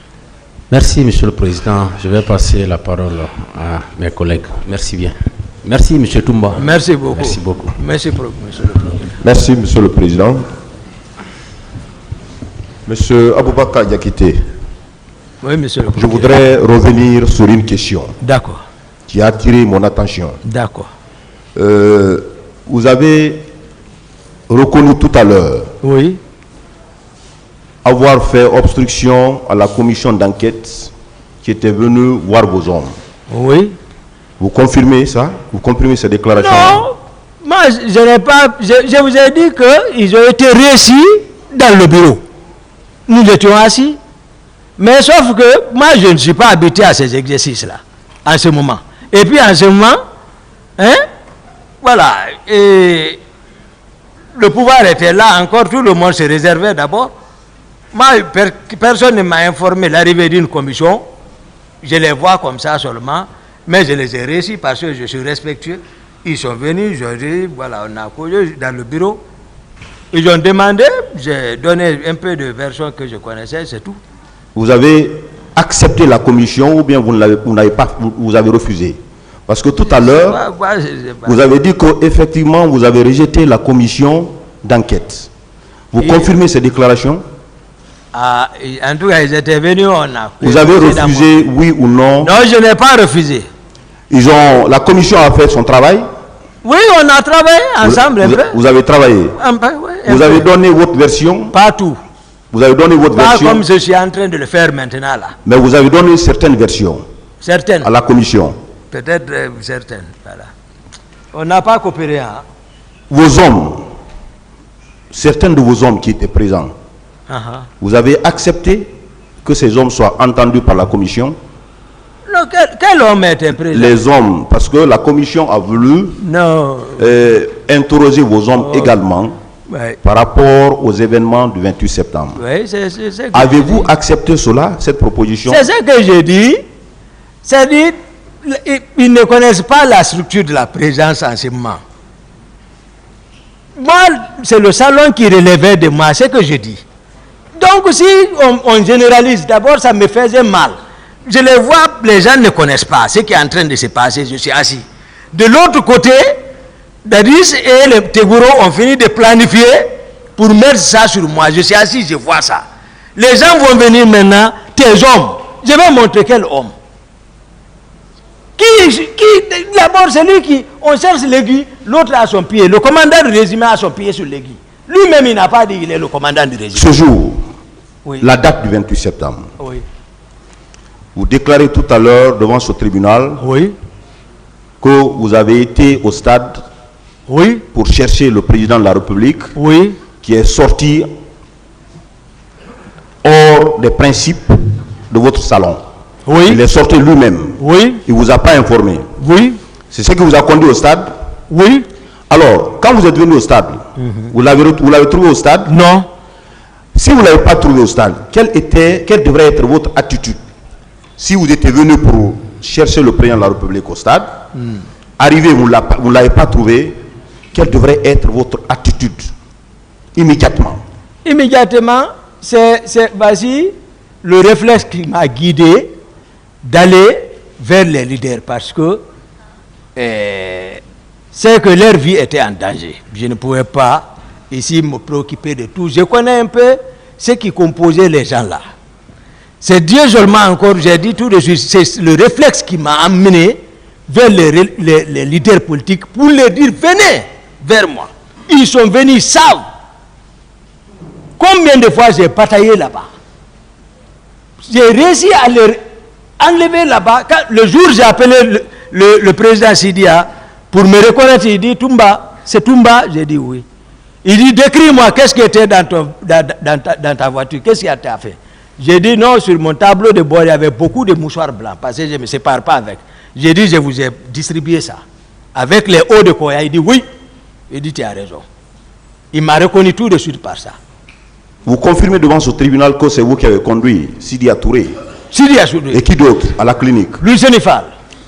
Merci, monsieur le président. Je vais passer la parole à mes collègues. Merci bien. Merci, monsieur Toumba. Merci beaucoup. Merci beaucoup. Merci, monsieur le président. Merci, monsieur le président. Monsieur Aboubakar Diakité. Oui, monsieur le Je président. voudrais revenir sur une question D'accord. qui a attiré mon attention. D'accord. Vous avez reconnu tout à l'heure Oui. avoir fait obstruction à la commission d'enquête qui était venue voir vos hommes. Oui. Vous confirmez ça? Vous confirmez ces déclarations? Non, moi je n'ai pas... Je vous ai dit qu'ils ont été réussis dans le bureau. Nous étions assis. Mais sauf que moi je ne suis pas habitué à ces exercices-là, en ce moment. Et puis en ce moment, voilà, et le pouvoir était là encore, tout le monde se réservait d'abord. Moi, personne ne m'a informé de l'arrivée d'une commission. Je les vois comme ça seulement. Mais je les ai réussis parce que je suis respectueux. Ils sont venus, je dis, voilà, on a causé dans le bureau. Ils ont demandé, j'ai donné un peu de version que je connaissais, c'est tout. Vous avez accepté la commission ou bien vous avez refusé? Parce que tout à l'heure, vous avez dit qu'effectivement, vous avez rejeté la commission d'enquête. Vous confirmez ces déclarations? En tout cas, ils étaient venus, on a... Vous avez refusé, oui ou non? Non, je n'ai pas refusé. La commission a fait son travail? Oui, on a travaillé ensemble un peu. Vous avez travaillé? Vous avez donné votre version? Pas tout. Vous avez donné votre version? Pas comme je suis en train de le faire maintenant là. Mais vous avez donné certaines versions? Certaines. À la commission? Peut-être certaines, voilà. On n'a pas coopéré, hein. Vos hommes, certains de vos hommes qui étaient présents, vous avez accepté que ces hommes soient entendus par la commission? Non, quel homme était présent? Les hommes, parce que la commission a voulu interroger vos hommes également par rapport aux événements du 28 septembre. Oui, avez-vous accepté cela, cette proposition? C'est ce que j'ai dit. C'est-à-dire, ils ne connaissent pas la structure de la présence en ce moment. Moi, c'est le salon qui relevait de moi, c'est ce que je dis. Donc, si on généralise, d'abord, ça me faisait mal. Je les vois, les gens ne connaissent pas ce qui est en train de se passer, je suis assis. De l'autre côté, Dadis et les Teguro ont fini de planifier pour mettre ça sur moi. Je suis assis, je vois ça. Les gens vont venir maintenant, tes hommes. Je vais montrer quel homme. D'abord, c'est lui qui, on cherche l'aiguille, l'autre a son pied. Le commandant du régiment a son pied sur l'aiguille. Lui-même, il n'a pas dit qu'il est le commandant du régiment. Ce jour, oui. La date du 28 septembre, oui. Vous déclarez tout à l'heure devant ce tribunal oui. que vous avez été au stade oui. pour chercher le président de la République oui. qui est sorti hors des principes de votre salon. Oui. Il est sorti lui-même. Oui. Il ne vous a pas informé. Oui. C'est ce qui vous a conduit au stade? Oui. Alors, quand vous êtes venu au stade, vous l'avez trouvé au stade? Non. Si vous ne l'avez pas trouvé au stade, quelle devrait être votre attitude? Si vous étiez venu pour chercher le président de la République au stade, arrivé, vous ne l'avez pas trouvé, quelle devrait être votre attitude immédiatement? Immédiatement, c'est vas-y, le réflexe qui m'a guidé d'aller vers les leaders parce que c'est que leur vie était en danger. Je ne pouvais pas ici me préoccuper de tout. Je connais un peu ce qui composait les gens là. C'est Dieu seulement encore, j'ai dit tout de suite, c'est le réflexe qui m'a amené vers les leaders politiques pour leur dire venez vers moi. Ils sont venus, ils savent combien de fois j'ai bataillé là-bas. J'ai réussi à leur enlever là-bas. Le jour où j'ai appelé le président Sidia pour me reconnaître, il dit Toumba, c'est Toumba? J'ai dit oui. Il dit décris-moi, qu'est-ce qui était dans ta voiture, qu'est-ce qui a été fait? J'ai dit non, sur mon tableau de bord, il y avait beaucoup de mouchoirs blancs parce que je ne me sépare pas avec. J'ai dit je vous ai distribué ça. Avec les hauts de Koya, il dit oui. Il dit tu as raison. Il m'a reconnu tout de suite par ça. Vous confirmez devant ce tribunal que c'est vous qui avez conduit Sidia Touré? Sidia Touré. Et qui d'autre à la clinique? Louis Senifal.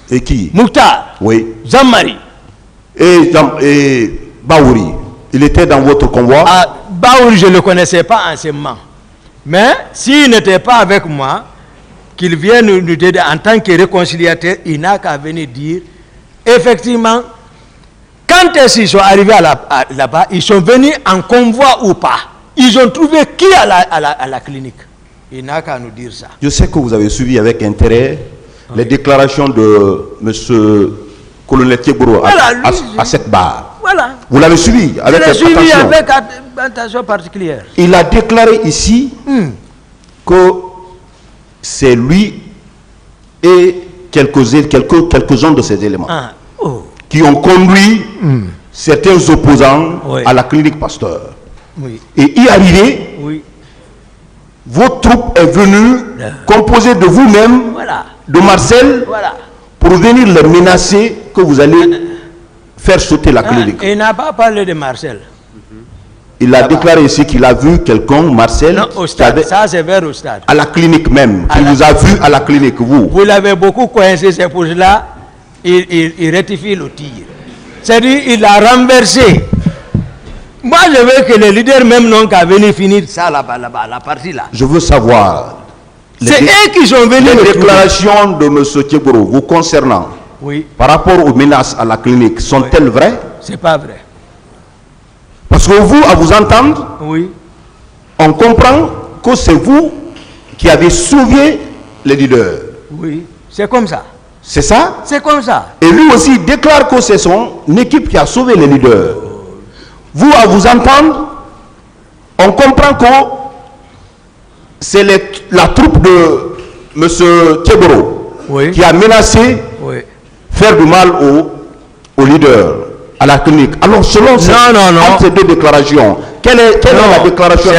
Et qui? Mouktar. Oui. Jean-Marie. Et Baouri. Il était dans votre convoi? Baouri, je ne le connaissais pas anciennement. Mais s'il n'était pas avec moi, qu'il vienne nous aider en tant que réconciliateur, il n'a qu'à venir dire, effectivement, quand ils sont arrivés là-bas, ils sont venus en convoi ou pas. Ils ont trouvé qui à la clinique. Il n'a qu'à nous dire ça. Je sais que vous avez suivi avec intérêt les déclarations de M. Colonel Thiebro à cette barre. Voilà. Vous l'avez suivi avec attention. Suivi avec attention particulière. Il a déclaré ici que c'est lui et quelques-uns de ses éléments qui ont conduit certains opposants à la clinique Pasteur. Oui. Et y arriver, votre troupe est venue composée de vous-même, de Marcel, pour venir les menacer que vous allez faire sauter la clinique. Il n'a pas parlé de Marcel. Il a déclaré ici qu'il a vu quelqu'un, Marcel, non, au stade. Ça, c'est vers au stade. À la clinique même, qui vous a vu à la clinique, vous. Vous l'avez beaucoup coincé, c'est pour cela il rectifie le tir. C'est-à-dire, il a renversé. Moi, je veux que les leaders même n'ont qu'à venir finir ça là-bas, la partie là. Je veux savoir. C'est eux qui sont venus. Les déclarations de M. Thiebro vous concernant, par rapport aux menaces à la clinique, sont-elles vraies? C'est pas vrai. Parce que vous, à vous entendre, on comprend que c'est vous qui avez sauvé les leaders. Oui, c'est comme ça. C'est ça? C'est comme ça. Et lui aussi déclare que c'est son équipe qui a sauvé les leaders. Vous, à vous entendre, on comprend que c'est la troupe de M. Thiebro qui a menacé faire du mal aux leaders, à la clinique. Alors, selon ces deux déclarations, quelle est la déclaration?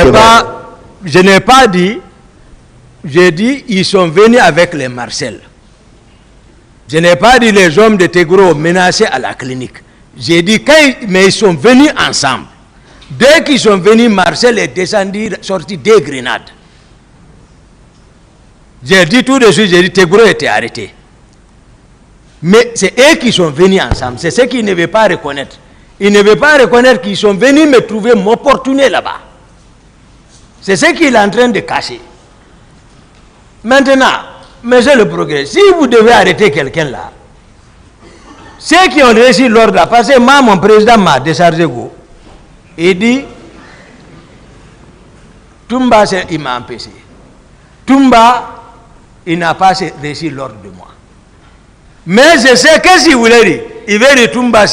Je n'ai pas dit, j'ai dit ils sont venus avec les Marcel. Je n'ai pas dit les hommes de Thiebro menacés à la clinique. J'ai dit mais ils sont venus ensemble. Dès qu'ils sont venus, Marcel est descendu, sorti des grenades. J'ai dit tout de suite, j'ai dit Thiebro était arrêté. Mais c'est eux qui sont venus ensemble. C'est ce qu'ils ne veulent pas reconnaître. Ils ne veulent pas reconnaître qu'ils sont venus me trouver, m'opportuner là-bas. C'est ce qu'il est en train de cacher. Maintenant, monsieur le progrès, si vous devez arrêter quelqu'un là, ceux qui ont réussi l'ordre là, parce que moi, mon président m'a déchargé, il dit, Toumba, il m'a empêché. Toumba, il n'a pas réussi l'ordre de moi. Mais je sais qu'est-ce qu'il voulait dire. Il veut retomber,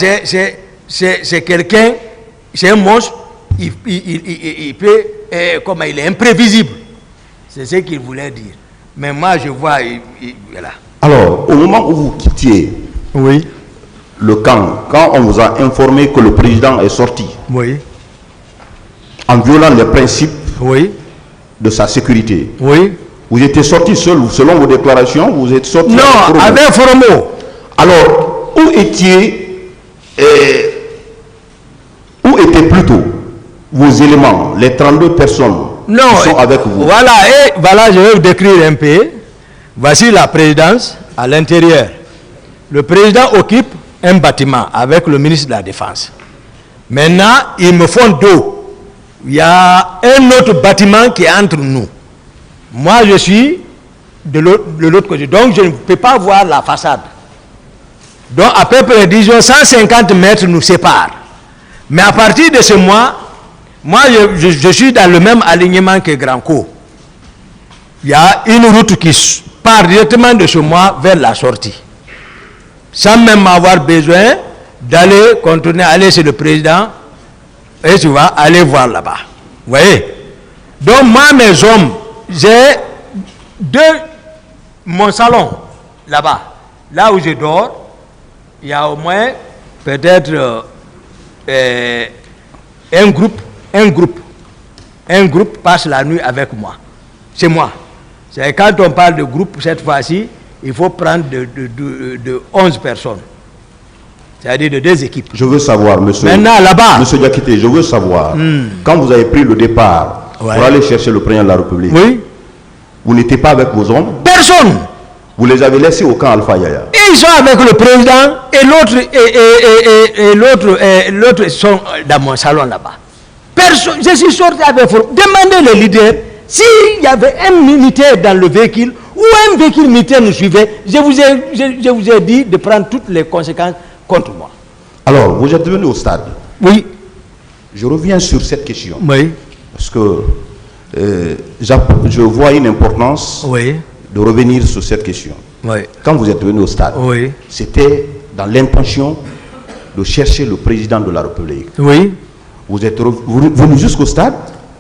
c'est quelqu'un, c'est un monstre, il peut, comme il est imprévisible. C'est ce qu'il voulait dire. Mais moi, je vois, voilà. Alors, au moment où vous quittiez oui. le camp, quand on vous a informé que le président est sorti, oui. en violant les principes oui. de sa sécurité, oui. vous étiez sorti seul, selon vos déclarations, vous êtes sorti non, avec Foromo. Alors, où étaient plutôt vos éléments, les 32 personnes qui sont avec vous? Voilà, et voilà, je vais vous décrire un peu. Voici la présidence à l'intérieur. Le président occupe un bâtiment avec le ministre de la Défense. Maintenant, ils me font dos. Il y a un autre bâtiment qui est entre nous. Moi, je suis de l'autre côté. Donc, je ne peux pas voir la façade. Donc, à peu près, disons, 150 mètres nous séparent. Mais à partir de ce mois, moi, je suis dans le même alignement que Granco. Il y a une route qui part directement de chez moi vers la sortie. Sans même avoir besoin d'aller contourner, aller chez le président, et tu vas aller voir là-bas. Vous voyez? Donc, moi, mes hommes, j'ai mon salon là-bas, là où je dors, il y a au moins peut-être un groupe passe la nuit avec moi. C'est moi. C'est quand on parle de groupe, cette fois-ci, il faut prendre de 11 personnes. C'est-à-dire de 2 équipes. Je veux savoir, monsieur. Maintenant, là-bas. Monsieur Diakité, je veux savoir, quand vous avez pris le départ pour aller chercher le président de la République, oui. Vous n'étiez pas avec vos hommes? Personne. Vous les avez laissés au camp Alpha Yaya? Ils sont avec le président et l'autre sont dans mon salon là-bas. Personne. Je suis sorti avec vous. Demandez les leaders s'il y avait un militaire dans le véhicule ou un véhicule militaire nous suivait. Je vous ai dit de prendre toutes les conséquences contre moi. Alors, vous êtes venu au stade? Oui. Je reviens sur cette question. Oui. Parce que je vois une importance de revenir sur cette question. Oui. Quand vous êtes venu au stade, c'était dans l'intention de chercher le président de la République. Oui. Vous êtes venu jusqu'au stade?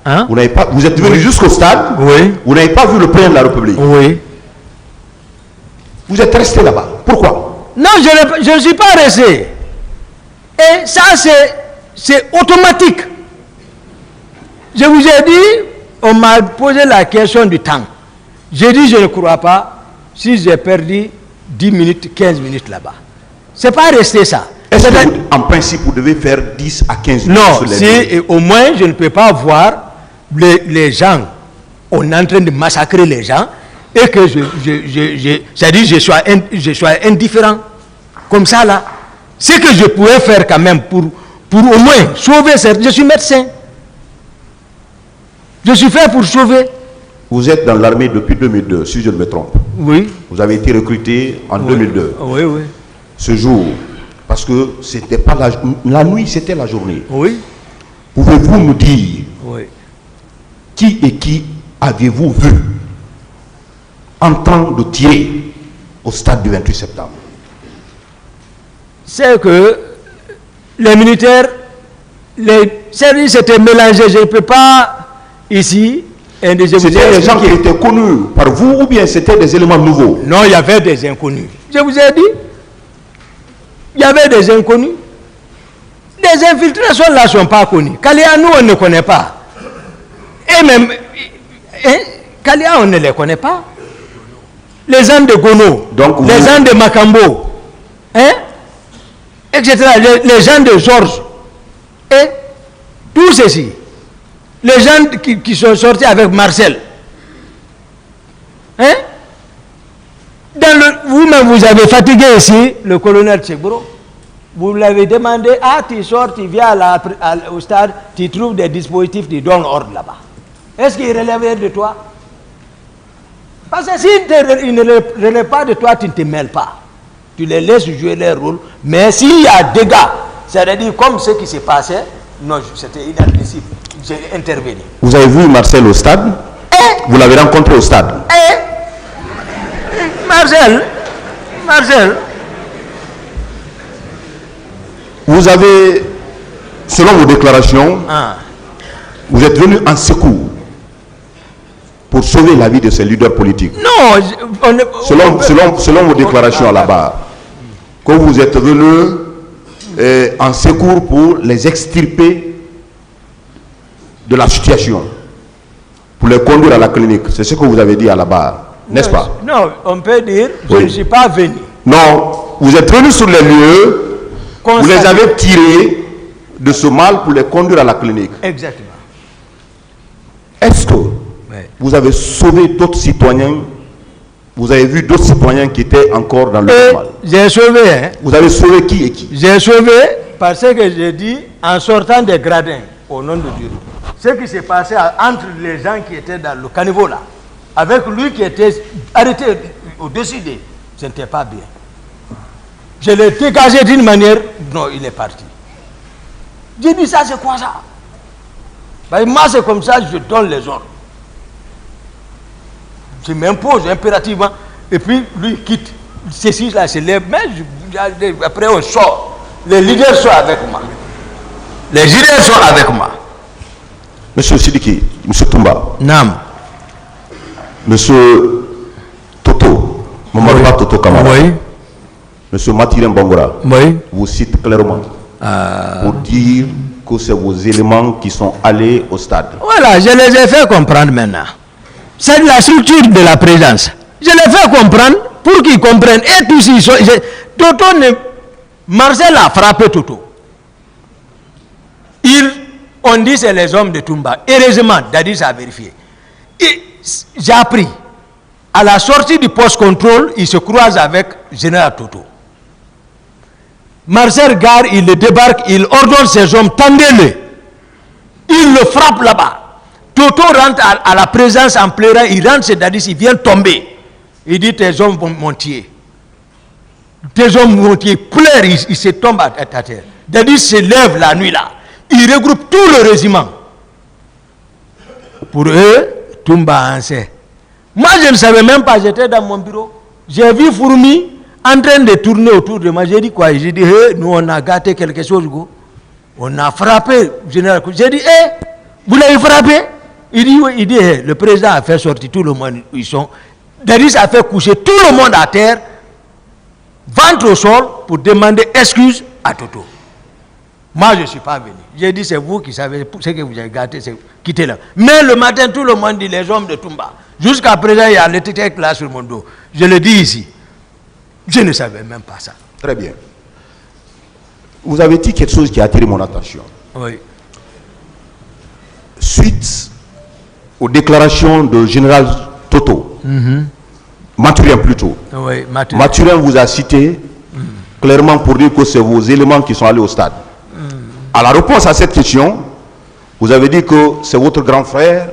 Hein? Vous êtes venu jusqu'au stade? Oui. Vous n'avez pas vu le président de la République? Oui. Vous êtes resté là-bas. Pourquoi? Non, je ne suis pas resté. Et ça, c'est automatique. Je vous ai dit, on m'a posé la question du temps. J'ai dit, je ne crois pas si j'ai perdu 10 minutes, 15 minutes là-bas. Ce n'est pas resté ça. Est-ce que en principe, vous devez faire 10 à 15 minutes non, sur les si au moins je ne peux pas voir les gens, on est en train de massacrer les gens, et que je sois indifférent. Comme ça, là. Ce que je pouvais faire quand même pour au moins sauver cette... Je suis médecin. Je suis fait pour sauver. Vous êtes dans l'armée depuis 2002, si je ne me trompe. Oui. Vous avez été recruté en 2002. Oui, oui. Ce jour, parce que c'était pas la nuit, c'était la journée. Oui. Pouvez-vous nous dire qui avez-vous vu en train de tirer au stade du 28 septembre? C'est que les militaires, les services étaient mélangés. Je ne peux pas ici. C'était des gens qui étaient connus par vous ou bien c'était des éléments nouveaux? Non, il y avait des inconnus. Je vous ai dit. Il y avait des inconnus. Les infiltrations là ne sont pas connues. Kalia, nous, on ne connaît pas. Et même, Kalia, on ne les connaît pas. Les gens de Gono, les gens de Makambo, etc. Les gens de Georges. Et tout ceci. Les gens qui sont sortis avec Marcel. Vous-même, vous avez fatigué ici le colonel Tchegbro. Vous l'avez demandé, tu sors, tu viens au stade, tu trouves des dispositifs, tu donnes ordre là-bas. Est-ce qu'il relève de toi? Parce que s'il ne relève pas de toi, tu ne te mêles pas. Tu les laisses jouer leur rôle. Mais s'il y a des dégâts, c'est-à-dire comme ce qui s'est passé, non, c'était inadmissible. J'ai intervenu. Vous avez vu Marcel au stade? Vous l'avez rencontré au stade? Marcel, Vous avez, selon vos déclarations, vous êtes venu en secours pour sauver la vie de ces leaders politiques. Non, selon vos déclarations à la barre, que vous êtes venu en secours pour les extirper de la situation, pour les conduire à la clinique. C'est ce que vous avez dit à la barre, n'est-ce pas? Non, on peut dire, je ne suis pas venu. Non, vous êtes venu sur les lieux, vous les avez tirés de ce mal pour les conduire à la clinique. Exactement. Est-ce que vous avez sauvé d'autres citoyens? Vous avez vu d'autres citoyens qui étaient encore dans le mal? J'ai sauvé. Hein? Vous avez sauvé qui et qui? J'ai sauvé parce que j'ai dit, en sortant des gradins, au nom de Dieu, ce qui s'est passé entre les gens qui étaient dans le caniveau là, avec lui qui était arrêté au-dessus de, ce n'était pas bien. Je l'ai dégagé d'une manière, non, il est parti. J'ai dit, ça c'est quoi ça? Ben, moi c'est comme ça, je donne les ordres. Je m'impose impérativement, et puis lui quitte. Ceci là se lève, mais après on sort. Les leaders sont avec moi. Les leaders sont avec moi. Monsieur Sidiki, Monsieur Toumba. Nam. Monsieur Toto, Mamadou Toto Kamara. Oui. Monsieur Mathieu Bangora. Oui. Vous cite clairement pour dire que c'est vos éléments qui sont allés au stade. Voilà, je les ai fait comprendre maintenant. C'est la structure de la présence. Je les fais comprendre pour qu'ils comprennent. Et tous ils sont. Toto Marcel a frappé Toto. On dit c'est les hommes de Toumba. Heureusement, Dadis a vérifié. J'ai appris. À la sortie du post-contrôle, il se croise avec Général Toto. Marcel Gare, il le débarque, il ordonne ses hommes, tendez-le. Il le frappe là-bas. Toto rentre à la présence en pleurant, il rentre chez Dadis, il vient tomber. Il dit, tes hommes vont monter. Tes hommes vont monter, pleure, il se tombe à terre. Dadis se lève la nuit là. Il regroupe tout le régiment. Pour eux, Toumba en sait. Moi, je ne savais même pas, j'étais dans mon bureau. J'ai vu Fourmi en train de tourner autour de moi. J'ai dit quoi? J'ai dit, hey, nous on a gâté quelque chose, go. On a frappé, général. J'ai dit, hey, vous l'avez frappé? Il dit, oui, il dit, hey, le président a fait sortir tout le monde. Ils sont. Dadis a fait coucher tout le monde à terre, ventre au sol, pour demander excuse à Toto. Moi, je ne suis pas venu. J'ai dit, c'est vous qui savez ce que vous avez gâté, c'est quittez là. Mais le matin, tout le monde dit, les hommes de Toumba. Jusqu'à présent, il y a l'étiquette là sur mon dos. Je le dis ici. Je ne savais même pas ça. Très bien. Vous avez dit quelque chose qui a attiré mon attention. Oui. Suite aux déclarations de général Toto, Mathurin plutôt. Oui, Mathurin vous a cité clairement pour dire que c'est vos éléments qui sont allés au stade. À la réponse à cette question, vous avez dit que c'est votre grand frère.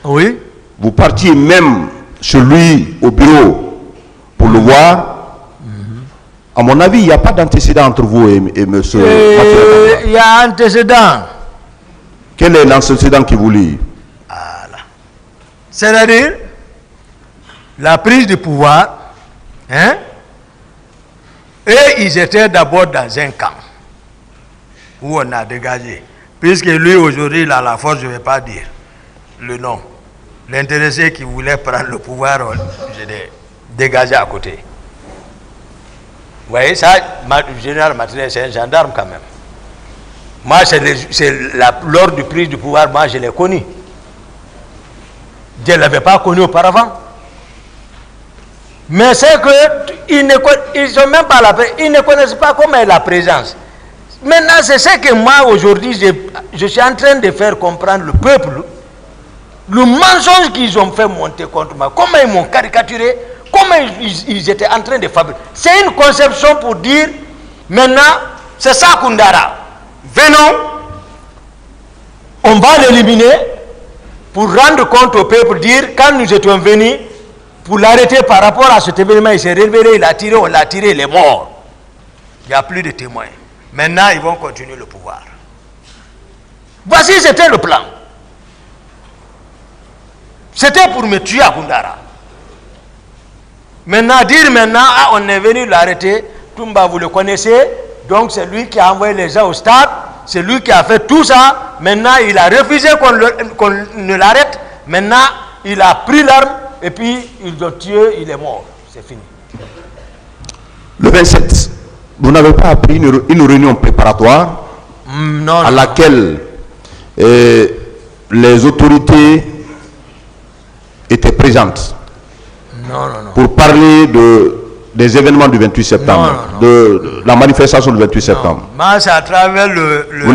Oui. Vous partiez même chez lui au bureau pour le voir. À mon avis, il n'y a pas d'antécédent entre vous et M. Mathurin. Il y a antécédent. Quel est l'antécédent qui vous lie? Voilà. C'est-à-dire, la prise de pouvoir, hein? Et ils étaient d'abord dans un camp où on a dégagé. Puisque lui, aujourd'hui, il a la force, je ne vais pas dire le nom. L'intéressé qui voulait prendre le pouvoir, je l'ai dégagé à côté. Vous voyez, ça, le général Mathurin, c'est un gendarme quand même. Moi, lors du prise du pouvoir, moi, je l'ai connu. Je ne l'avais pas connu auparavant. Mais c'est qu'ils ne connaissent pas comment est la présence. Maintenant, c'est ce que moi, aujourd'hui, je suis en train de faire comprendre le peuple, le mensonge qu'ils ont fait monter contre moi, comment ils m'ont caricaturé, comment ils étaient en train de fabriquer. C'est une conception pour dire, maintenant, c'est ça Koundara. Venons, on va l'éliminer pour rendre compte au peuple, dire, quand nous étions venus, pour l'arrêter par rapport à cet événement, il s'est révélé, il a tiré, on l'a tiré, il est mort. Il n'y a plus de témoins. Maintenant, ils vont continuer le pouvoir. Voici, c'était le plan. C'était pour me tuer à Koundara. Maintenant, dire maintenant, ah, on est venu l'arrêter, Toumba, vous le connaissez, Donc c'est lui qui a envoyé les gens au stade, c'est lui qui a fait tout ça. Maintenant, il a refusé qu'on ne l'arrête. Maintenant, il a pris l'arme et puis il doit tuer, il est mort. C'est fini. Le 27, vous n'avez pas appris une réunion préparatoire à laquelle les autorités étaient présentes pour parler des événements du 28 septembre, de la manifestation du 28 septembre. Moi, c'est à travers Vous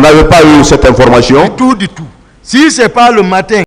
n'avez pas eu cette information? Du tout. Si ce n'est pas le matin